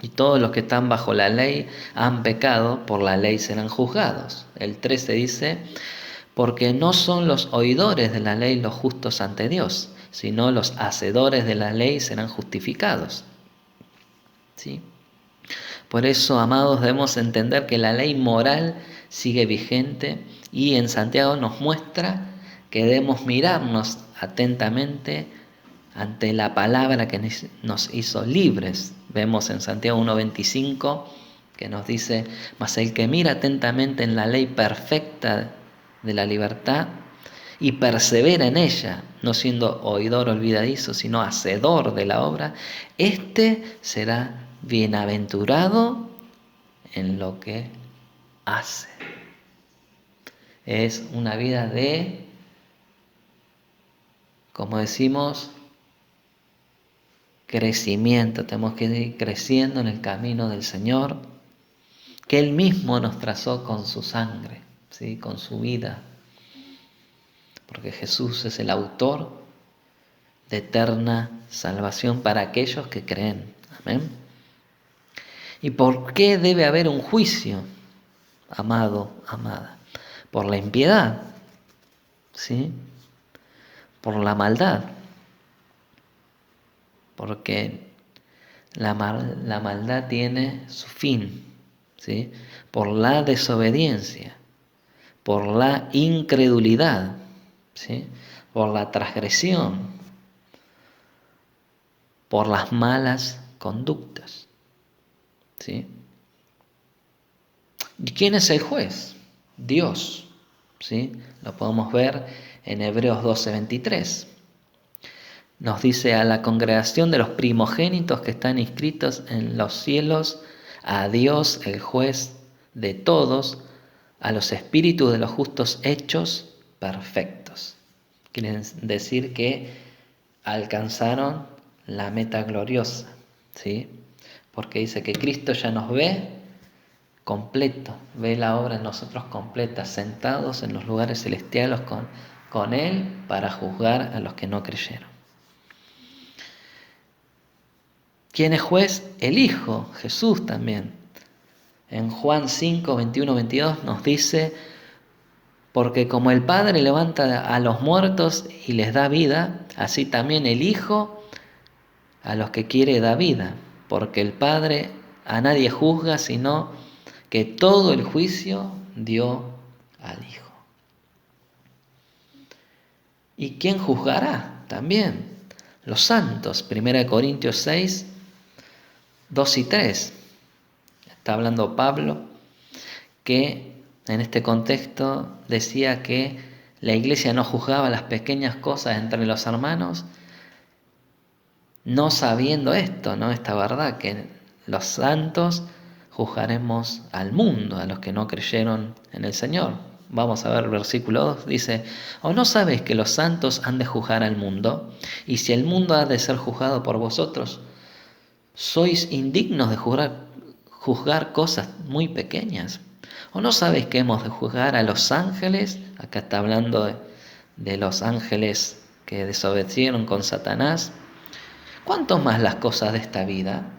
Y todos los que están bajo la ley han pecado, por la ley serán juzgados. El 13 dice: porque no son los oidores de la ley los justos ante Dios, sino los hacedores de la ley serán justificados. ¿Sí? Por eso, amados, debemos entender que la ley moral sigue vigente, y en Santiago nos muestra que debemos mirarnos atentamente ante la palabra que nos hizo libres. Vemos en Santiago 1:25 que nos dice: mas el que mira atentamente en la ley perfecta de la libertad y persevera en ella, no siendo oidor olvidadizo, sino hacedor de la obra, éste será bienaventurado en lo que hace. Es una vida de, como decimos, crecimiento. Tenemos que ir creciendo en el camino del Señor, que Él mismo nos trazó con su sangre, ¿sí?, con su vida. Porque Jesús es el autor de eterna salvación para aquellos que creen. Amén. ¿Y por qué debe haber un juicio, amado, amada? Por la impiedad, ¿sí?, por la maldad. Porque la maldad tiene su fin, ¿sí?, por la desobediencia, por la incredulidad, ¿sí?, por la transgresión, por las malas conductas, ¿sí? ¿Y quién es el juez? Dios, ¿sí? Lo podemos ver en Hebreos 12:23. Nos dice: a la congregación de los primogénitos que están inscritos en los cielos, a Dios, el juez de todos, a los espíritus de los justos hechos perfectos. Quiere decir que alcanzaron la meta gloriosa, ¿sí? Porque dice que Cristo ya nos ve completo, ve la obra en nosotros completa, sentados en los lugares celestiales con Él para juzgar a los que no creyeron. ¿Quién es juez? El Hijo, Jesús también. En Juan 5, 21, 22 nos dice: porque como el Padre levanta a los muertos y les da vida, así también el Hijo a los que quiere da vida, porque el Padre a nadie juzga, sino que todo el juicio dio al Hijo. ¿Y quién juzgará? También los santos. 1 Corintios 6, 2 y 3. Está hablando Pablo, que en este contexto decía que la iglesia no juzgaba las pequeñas cosas entre los hermanos, no sabiendo esto, ¿no? Esta verdad, que los santos juzgaremos al mundo, a los que no creyeron en el Señor. Vamos a ver el versículo 2, dice: ¿o no sabéis que los santos han de juzgar al mundo? Y si el mundo ha de ser juzgado por vosotros, sois indignos de juzgar cosas muy pequeñas. ¿O no sabéis que hemos de juzgar a los ángeles? Acá está hablando de los ángeles que desobedecieron con Satanás. ¿Cuánto más las cosas de esta vida?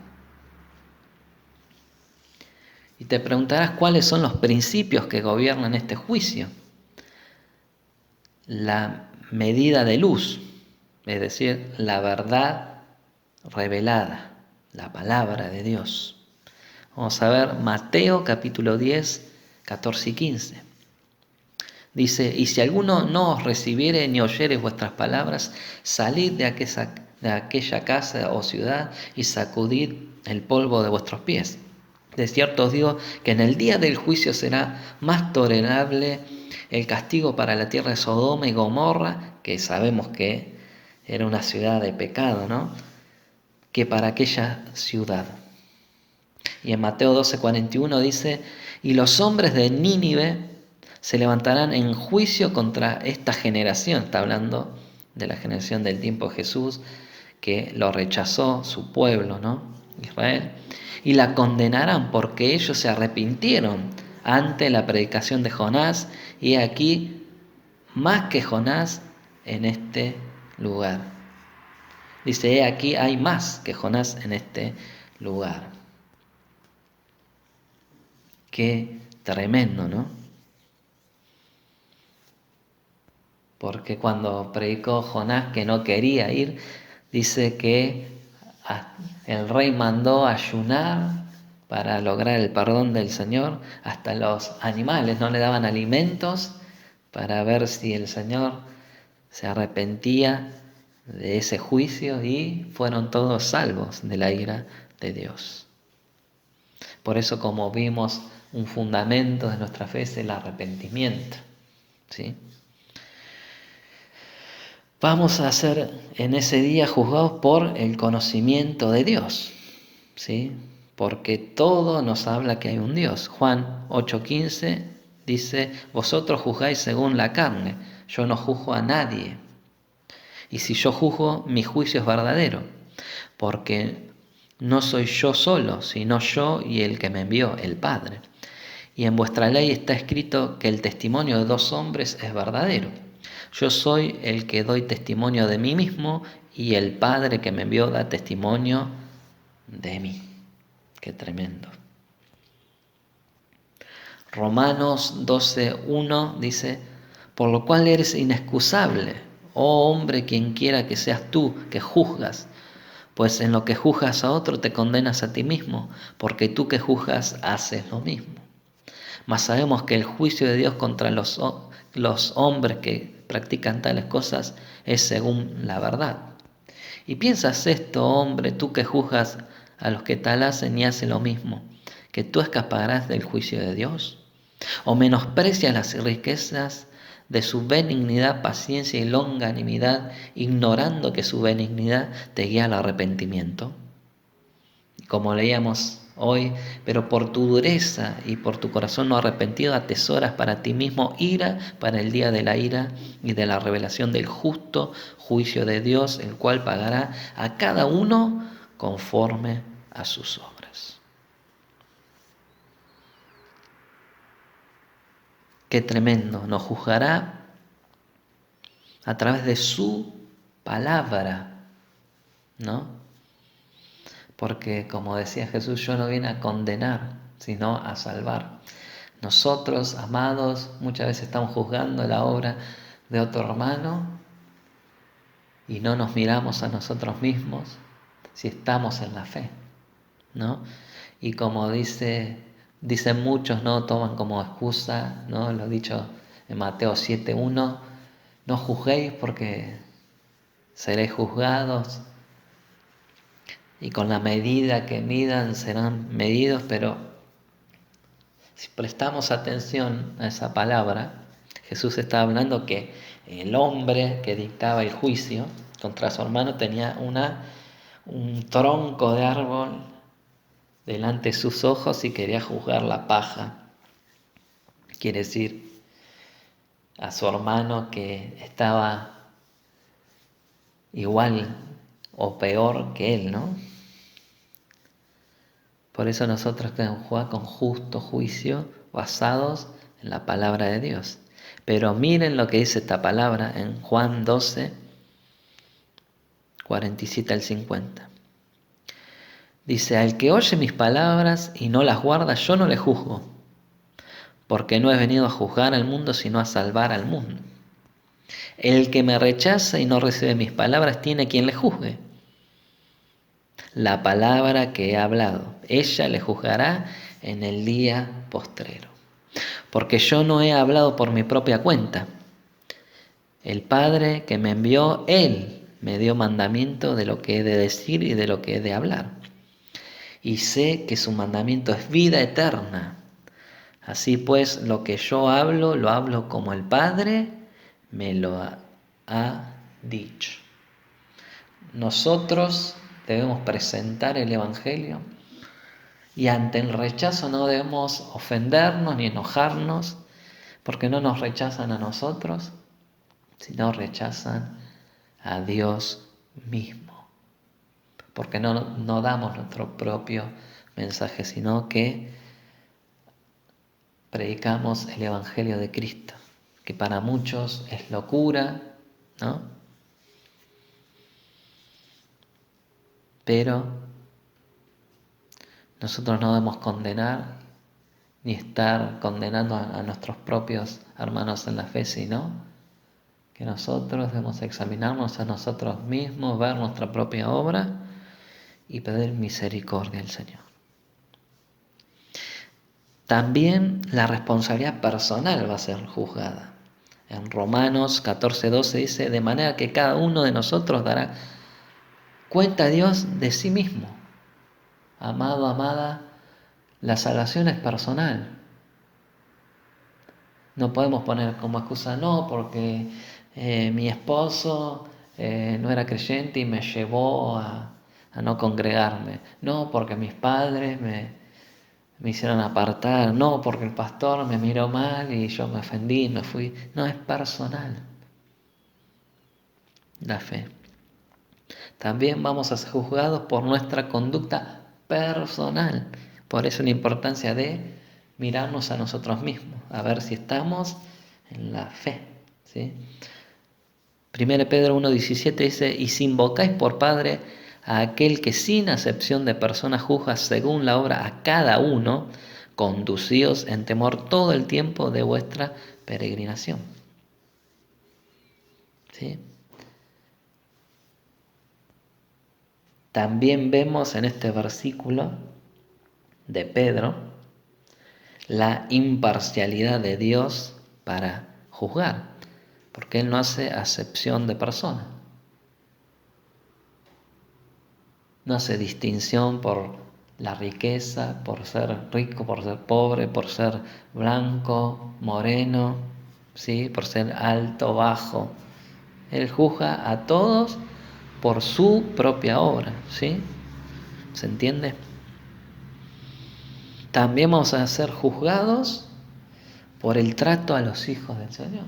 Y te preguntarás cuáles son los principios que gobiernan este juicio. La medida de luz, es decir, la verdad revelada, la palabra de Dios. Vamos a ver Mateo capítulo 10, 14 y 15. Dice: y si alguno no os recibiere ni oyere vuestras palabras, salid de aquella casa o ciudad y sacudid el polvo de vuestros pies. De cierto os digo que en el día del juicio será más tolerable el castigo para la tierra de Sodoma y Gomorra, que sabemos que era una ciudad de pecado, ¿no?, que para aquella ciudad. Y en Mateo 12:41 dice: y los hombres de Nínive se levantarán en juicio contra esta generación. Está hablando de la generación del tiempo de Jesús, que lo rechazó su pueblo, ¿no?, Israel, y la condenarán porque ellos se arrepintieron ante la predicación de Jonás, y aquí más que Jonás en este lugar. Dice: aquí hay más que Jonás en este lugar. Qué tremendo, ¿no? Porque cuando predicó Jonás, que no quería ir, dice que el rey mandó ayunar para lograr el perdón del Señor. Hasta los animales no le daban alimentos para ver si el Señor se arrepentía de ese juicio, y fueron todos salvos de la ira de Dios. Por eso, como vimos, un fundamento de nuestra fe es el arrepentimiento, ¿sí? Vamos a ser en ese día juzgados por el conocimiento de Dios, ¿sí? Porque todo nos habla que hay un Dios. Juan 8:15 dice: vosotros juzgáis según la carne, yo no juzgo a nadie. Y si yo juzgo, mi juicio es verdadero, porque no soy yo solo, sino yo y el que me envió, el Padre. Y en vuestra ley está escrito que el testimonio de dos hombres es verdadero. Yo soy el que doy testimonio de mí mismo, y el Padre que me envió da testimonio de mí. Qué tremendo. Romanos 12:1 dice: por lo cual eres inexcusable, oh hombre, quien quiera que seas tú que juzgas, pues en lo que juzgas a otro te condenas a ti mismo, porque tú que juzgas haces lo mismo. Mas sabemos que el juicio de Dios contra los hombres que practican tales cosas es según la verdad. Y piensas esto, hombre, tú que juzgas a los que tal hacen y hacen lo mismo, que tú escaparás del juicio de Dios? ¿O menosprecias las riquezas de su benignidad, paciencia y longanimidad, ignorando que su benignidad te guía al arrepentimiento? Como leíamos hoy, pero por tu dureza y por tu corazón no arrepentido atesoras para ti mismo ira para el día de la ira y de la revelación del justo juicio de Dios, el cual pagará a cada uno conforme a sus obras. Qué tremendo, nos juzgará a través de su palabra, ¿no? Porque, como decía Jesús, yo no vine a condenar, sino a salvar. Nosotros, amados, muchas veces estamos juzgando la obra de otro hermano y no nos miramos a nosotros mismos si estamos en la fe, ¿no? Y como dicen muchos, ¿no? Toman como excusa, ¿no? Lo dicho en Mateo 7:1, no juzguéis porque seréis juzgados. Y con la medida que midan serán medidos, pero si prestamos atención a esa palabra, Jesús está hablando que el hombre que dictaba el juicio contra su hermano tenía un tronco de árbol delante de sus ojos y quería juzgar la paja. Quiere decir a su hermano que estaba igual o peor que él, ¿no? Por eso nosotros tenemos que jugar con justo juicio basados en la palabra de Dios. Pero miren lo que dice esta palabra en Juan 12, 47 al 50. Dice, al que oye mis palabras y no las guarda, yo no le juzgo, porque no he venido a juzgar al mundo, sino a salvar al mundo. El que me rechaza y no recibe mis palabras tiene quien le juzgue. La palabra que he hablado, ella le juzgará en el día postrero. Porque yo no he hablado por mi propia cuenta. El Padre que me envió, Él me dio mandamiento de lo que he de decir y de lo que he de hablar. Y sé que su mandamiento es vida eterna. Así pues, lo que yo hablo, lo hablo como el Padre me lo ha dicho. Nosotros debemos presentar el Evangelio y ante el rechazo no debemos ofendernos ni enojarnos, porque no nos rechazan a nosotros, sino rechazan a Dios mismo. Porque no damos nuestro propio mensaje, sino que predicamos el Evangelio de Cristo, que para muchos es locura, ¿no? Pero nosotros no debemos condenar ni estar condenando a nuestros propios hermanos en la fe, sino que nosotros debemos examinarnos a nosotros mismos, ver nuestra propia obra y pedir misericordia al Señor. También la responsabilidad personal va a ser juzgada. En Romanos 14:12 dice, de manera que cada uno de nosotros dará cuenta a Dios de sí mismo. Amado, amada, la salvación es personal. No podemos poner como excusa, no, porque mi esposo no era creyente y me llevó a no congregarme. No, porque mis padres me hicieron apartar. No, porque el pastor me miró mal y yo me ofendí y me fui. No, es personal la fe. También vamos a ser juzgados por nuestra conducta personal. Por eso la importancia de mirarnos a nosotros mismos, a ver si estamos en la fe, ¿sí? 1 Pedro 1:17 dice, y si invocáis por Padre a aquel que sin acepción de personas juzga según la obra a cada uno, conducíos en temor todo el tiempo de vuestra peregrinación. ¿Sí? También vemos en este versículo de Pedro la imparcialidad de Dios para juzgar, porque Él no hace acepción de personas, no hace distinción por la riqueza, por ser rico, por ser pobre, por ser blanco, moreno, ¿sí? Por ser alto, bajo. Él juzga a todos por su propia obra, ¿sí? ¿Se entiende? También vamos a ser juzgados por el trato a los hijos del Señor,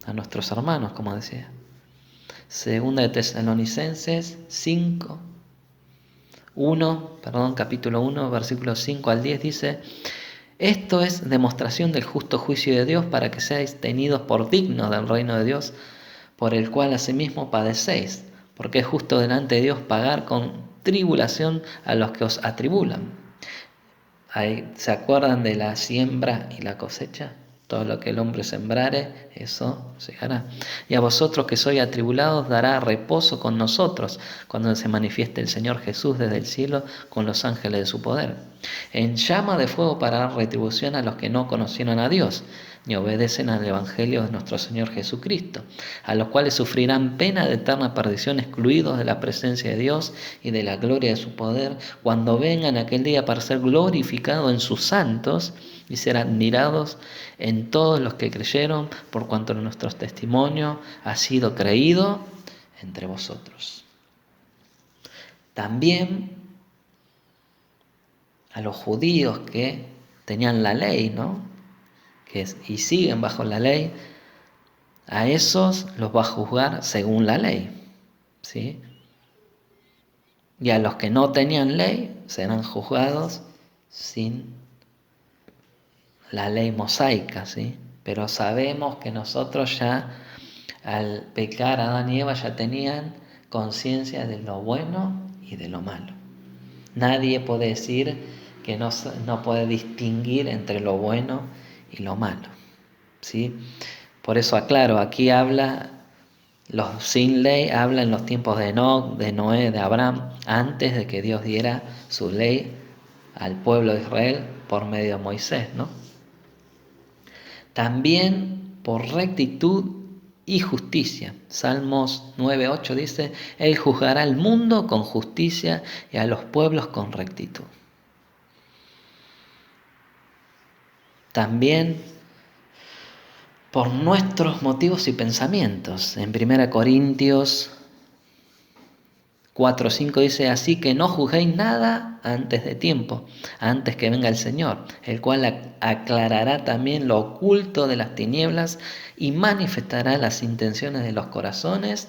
a nuestros hermanos, como decía. Segunda de Tesalonicenses capítulo 1, versículos 5 al 10 dice: esto es demostración del justo juicio de Dios para que seáis tenidos por dignos del reino de Dios, por el cual asimismo padecéis, porque es justo delante de Dios pagar con tribulación a los que os atribulan. Ahí, ¿se acuerdan de la siembra y la cosecha? Todo lo que el hombre sembrare, eso segará. Y a vosotros que sois atribulados dará reposo con nosotros, cuando se manifieste el Señor Jesús desde el cielo con los ángeles de su poder, en llama de fuego para dar retribución a los que no conocieron a Dios, ni obedecen al Evangelio de nuestro Señor Jesucristo, a los cuales sufrirán pena de eterna perdición, excluidos de la presencia de Dios y de la gloria de su poder, cuando vengan aquel día para ser glorificado en sus santos y ser admirados en todos los que creyeron, por cuanto nuestro testimonio ha sido creído entre vosotros. También a los judíos que tenían la ley, ¿no? Y siguen bajo la ley, a esos los va a juzgar según la ley, ¿sí? Y a los que no tenían ley serán juzgados sin la ley mosaica, ¿sí? Pero sabemos que nosotros ya, al pecar Adán y Eva, ya tenían conciencia de lo bueno y de lo malo. Nadie puede decir que no puede distinguir entre lo bueno y lo malo, ¿sí? Por eso aclaro, aquí habla, los sin ley, habla en los tiempos de Enoc, de Noé, de Abraham, antes de que Dios diera su ley al pueblo de Israel por medio de Moisés, ¿no? También por rectitud y justicia. Salmos 9:8 dice: Él juzgará al mundo con justicia y a los pueblos con rectitud. También por nuestros motivos y pensamientos. En 1 Corintios 4:5 dice: así que no juzguéis nada antes de tiempo, antes que venga el Señor, el cual aclarará también lo oculto de las tinieblas y manifestará las intenciones de los corazones,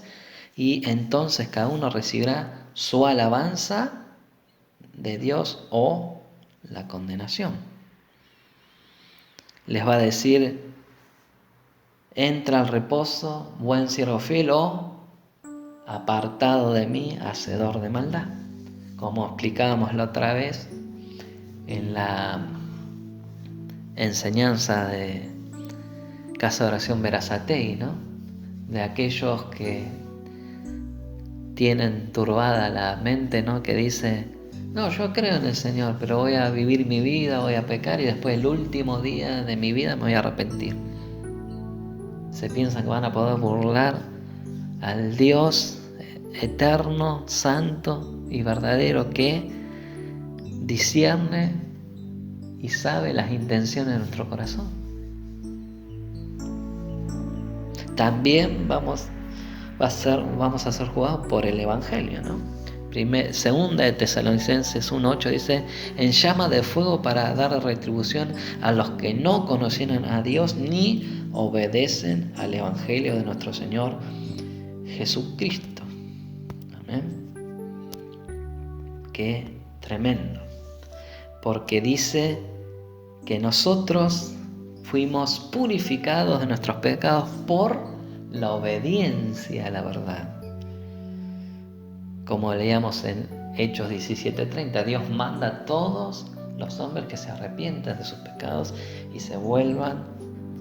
y entonces cada uno recibirá su alabanza de Dios o la condenación. Les va a decir: entra al reposo, buen siervo fiel, o apartado de mí, hacedor de maldad. Como explicábamos la otra vez en la enseñanza de Casa de Oración Berazategui, ¿no? De aquellos que tienen turbada la mente, ¿no? Que dice: no, yo creo en el Señor, pero voy a vivir mi vida, voy a pecar y después el último día de mi vida me voy a arrepentir. Se piensan que van a poder burlar al Dios eterno, santo y verdadero, que discierne y sabe las intenciones de nuestro corazón. También vamos a ser juzgados por el Evangelio, ¿no? Segunda de Tesalonicenses 1:8 dice: en llama de fuego para dar retribución a los que no conocieron a Dios ni obedecen al Evangelio de nuestro Señor Jesucristo. Amén. Qué tremendo. Porque dice que nosotros fuimos purificados de nuestros pecados por la obediencia a la verdad. Como leíamos en Hechos 17:30, Dios manda a todos los hombres que se arrepientan de sus pecados y se vuelvan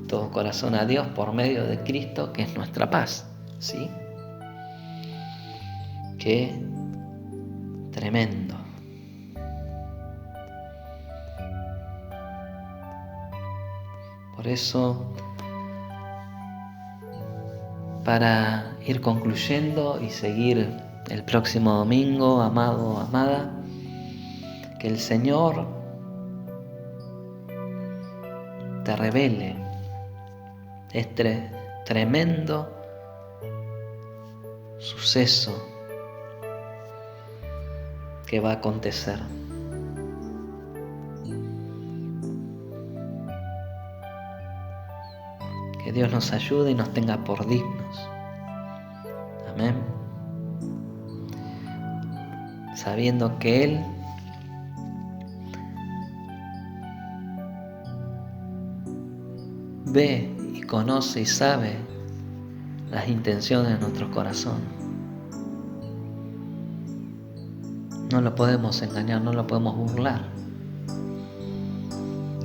todo corazón a Dios por medio de Cristo, que es nuestra paz, ¿sí? Qué tremendo. Por eso, para ir concluyendo y seguir el próximo domingo, amado, amada, Que el Señor te revele este tremendo suceso que va a acontecer. Que Dios nos ayude y nos tenga por dignos. Amén. Sabiendo que Él ve y conoce y sabe las intenciones de nuestro corazón. No lo podemos engañar, no lo podemos burlar.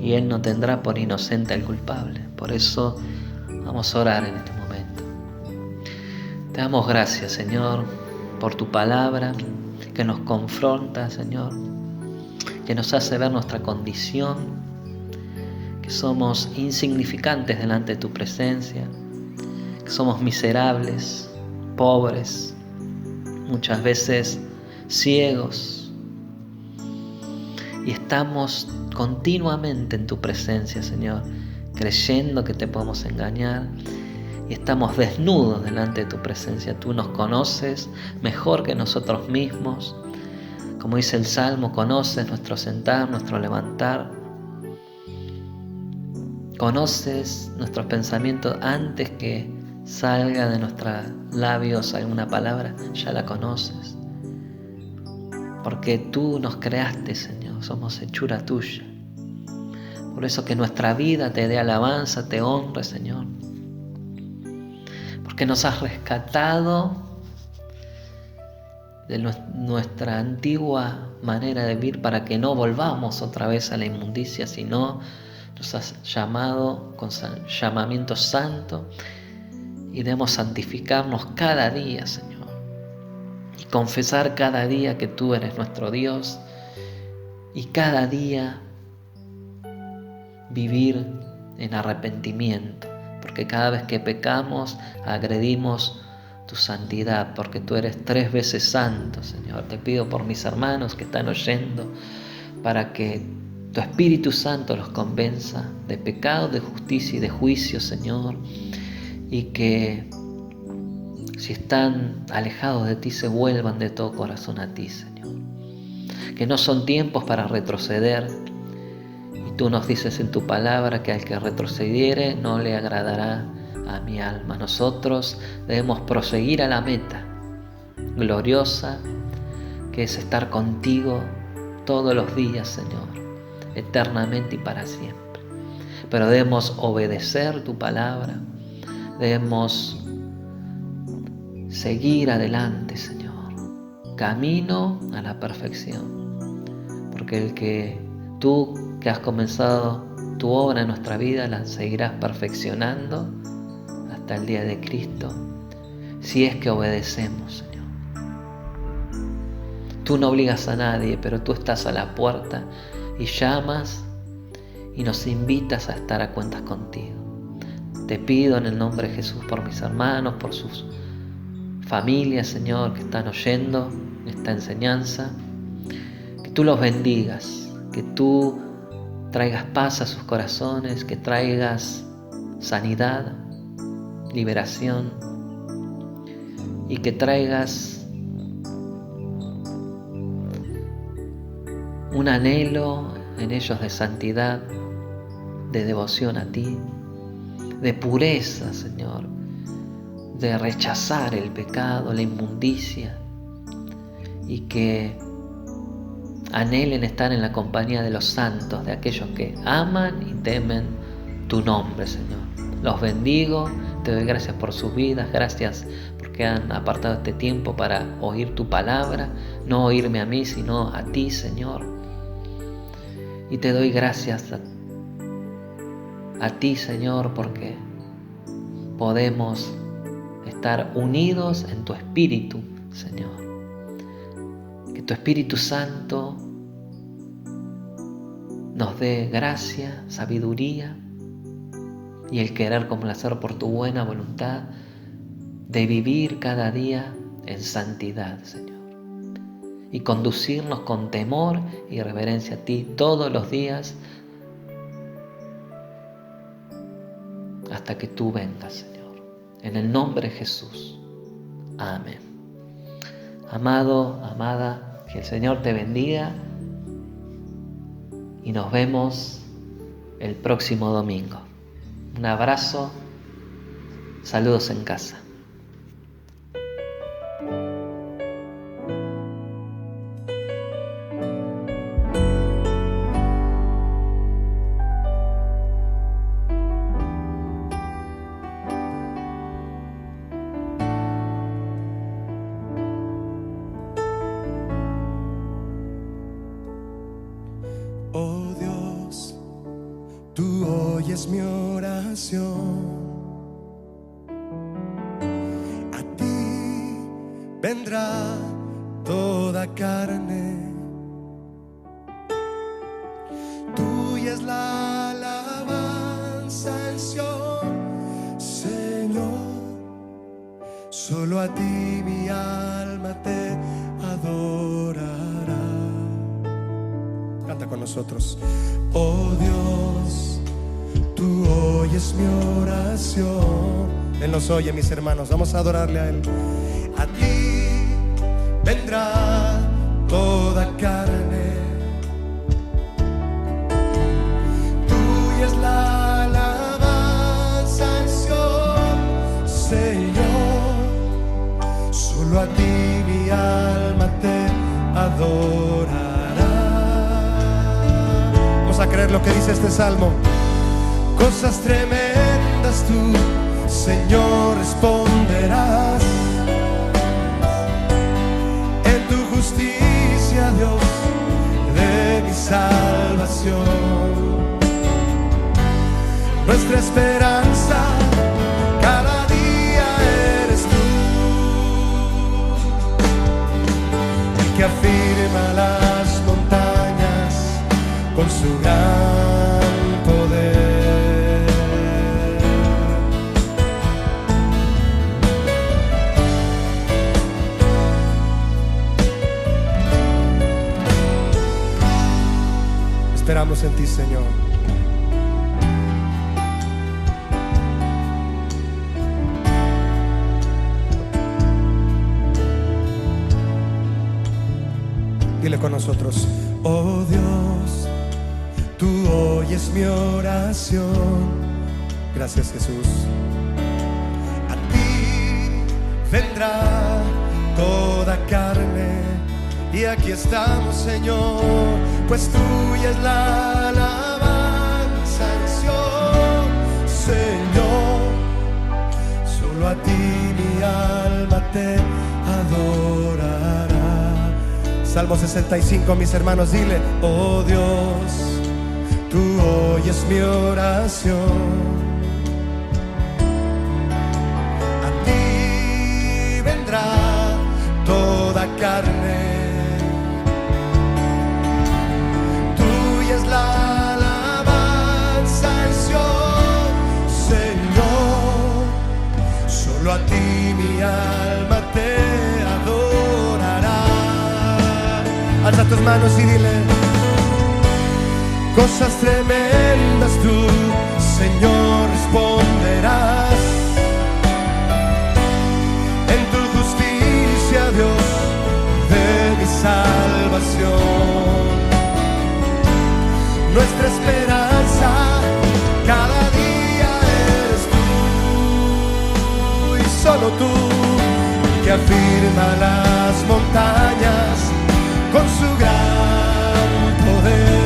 Y Él no tendrá por inocente al culpable. Por eso vamos a orar en este momento. Te damos gracias, Señor, por tu palabra que nos confronta, Señor, que nos hace ver nuestra condición, que somos insignificantes delante de tu presencia, que somos miserables, pobres, muchas veces ciegos, y estamos continuamente en tu presencia, Señor, creyendo que te podemos engañar, y estamos desnudos delante de tu presencia. Tú nos conoces mejor que nosotros mismos. Como dice el Salmo, conoces nuestro sentar, nuestro levantar. Conoces nuestros pensamientos antes que salga de nuestros labios alguna palabra, ya la conoces. Porque tú nos creaste, Señor, somos hechura tuya. Por eso que nuestra vida te dé alabanza, te honre, Señor. Porque nos has rescatado de nuestra antigua manera de vivir para que no volvamos otra vez a la inmundicia, sino nos has llamado con llamamiento santo y debemos santificarnos cada día, Señor, y confesar cada día que tú eres nuestro Dios, y cada día vivir en arrepentimiento, porque cada vez que pecamos agredimos tu santidad, porque tú eres 3 veces santo, Señor. Te pido por mis hermanos que están oyendo, para que tu Espíritu Santo los convenza de pecado, de justicia y de juicio, Señor, y que si están alejados de ti se vuelvan de todo corazón a ti, Señor. Que no son tiempos para retroceder, y tú nos dices en tu palabra que al que retrocediere no le agradará a mi alma. Nosotros debemos proseguir a la meta gloriosa, que es estar contigo todos los días, Señor, eternamente y para siempre. Pero debemos obedecer tu palabra, debemos seguir adelante, Señor, camino a la perfección, porque tú que has comenzado tu obra en nuestra vida la seguirás perfeccionando hasta el día de Cristo, si es que obedecemos, Señor. Tú no obligas a nadie, pero tú estás a la puerta y llamas y nos invitas a estar a cuentas contigo. Te pido en el nombre de Jesús por mis hermanos, por sus familias, Señor, que están oyendo esta enseñanza, que tú los bendigas, que tú traigas paz a sus corazones, que traigas sanidad, liberación, y que traigas un anhelo en ellos de santidad, de devoción a ti, de pureza, Señor, de rechazar el pecado, la inmundicia, y que anhelen estar en la compañía de los santos, de aquellos que aman y temen tu nombre, Señor. Los bendigo, te doy gracias por sus vidas, gracias porque han apartado este tiempo para oír tu palabra, no oírme a mí, sino a ti, Señor. Y te doy gracias a ti, Señor, porque podemos estar unidos en tu Espíritu, Señor. Que tu Espíritu Santo nos dé gracia, sabiduría y el querer complacer por tu buena voluntad de vivir cada día en santidad, Señor. y conducirnos con temor y reverencia a ti todos los días hasta que tú vengas, Señor. En el nombre de Jesús. Amén. Amado, amada, que el Señor te bendiga y nos vemos el próximo domingo. Un abrazo, saludos en casa. Oh Dios, tú oyes mi oración. A ti vendrá toda carne. Tuya es la alabanza en Sion, Señor. Solo a ti mi alma te adorará. Canta con nosotros. Oh Dios, tú oyes mi oración. Él nos oye, mis hermanos, vamos a adorarle a Él. A ti vendrá toda carne. Tuya es la alabanza en Sion, Señor. Solo a ti mi alma te adorará. A creer lo que dice este salmo. Cosas tremendas tú, Señor, responderás. En tu justicia, Dios, de mi salvación. Nuestra esperanza cada día eres tú, el que afirma las montañas con su gran poder. Esperamos en ti, Señor. Dile con nosotros. Oh Dios, tú oyes mi oración. Gracias, Jesús. A ti vendrá toda carne. Y aquí estamos, Señor, pues tuya es la alabanza en Sion, Señor. Solo a ti mi alma te adorará. Salmo 65, mis hermanos, dile. Oh Dios, tú oyes mi oración. A ti vendrá toda carne. Tuya es la alabanza en Sion, Señor. Solo a ti mi alma te adorará. Alza tus manos y dile. Cosas tremendas tú, Señor, responderás. En tu justicia, Dios, de mi salvación. Nuestra esperanza cada día eres tú, y solo tú, que afirma las montañas con su gran poder.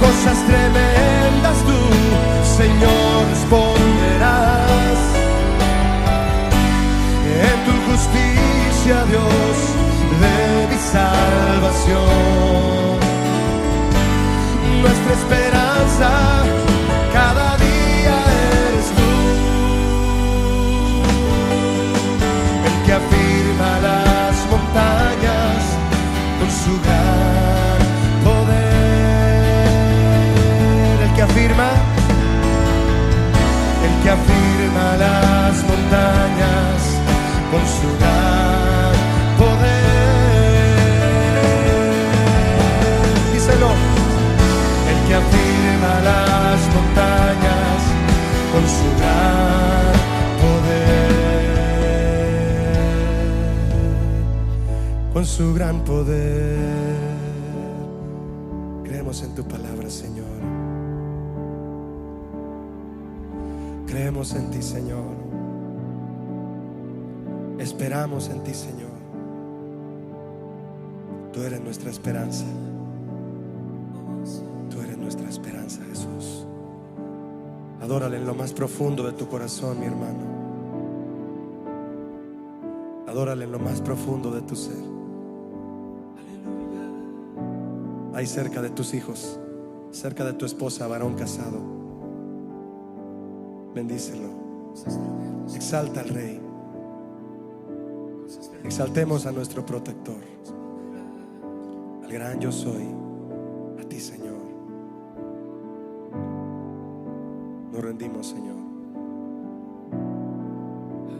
Cosas tremendas tú, Señor, responderás. En tu justicia, Dios, de mi salvación. Nuestra esperanza cada día eres tú. que afirma las montañas con su gran poder, con su gran poder. Creemos en tu palabra, Señor. Creemos en ti, Señor. Esperamos en ti, Señor. Tú eres nuestra esperanza. Tú eres nuestra esperanza, Jesús. Adórale en lo más profundo de tu corazón, mi hermano. Adórale en lo más profundo de tu ser. Ahí cerca de tus hijos, cerca de tu esposa, varón casado. Bendícelo. Exalta al Rey. Exaltemos a nuestro protector, al gran yo soy, a ti, Señor. Nos rendimos, Señor.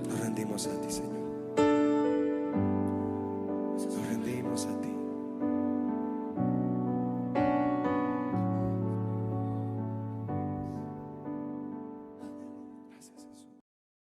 Nos rendimos a ti, Señor.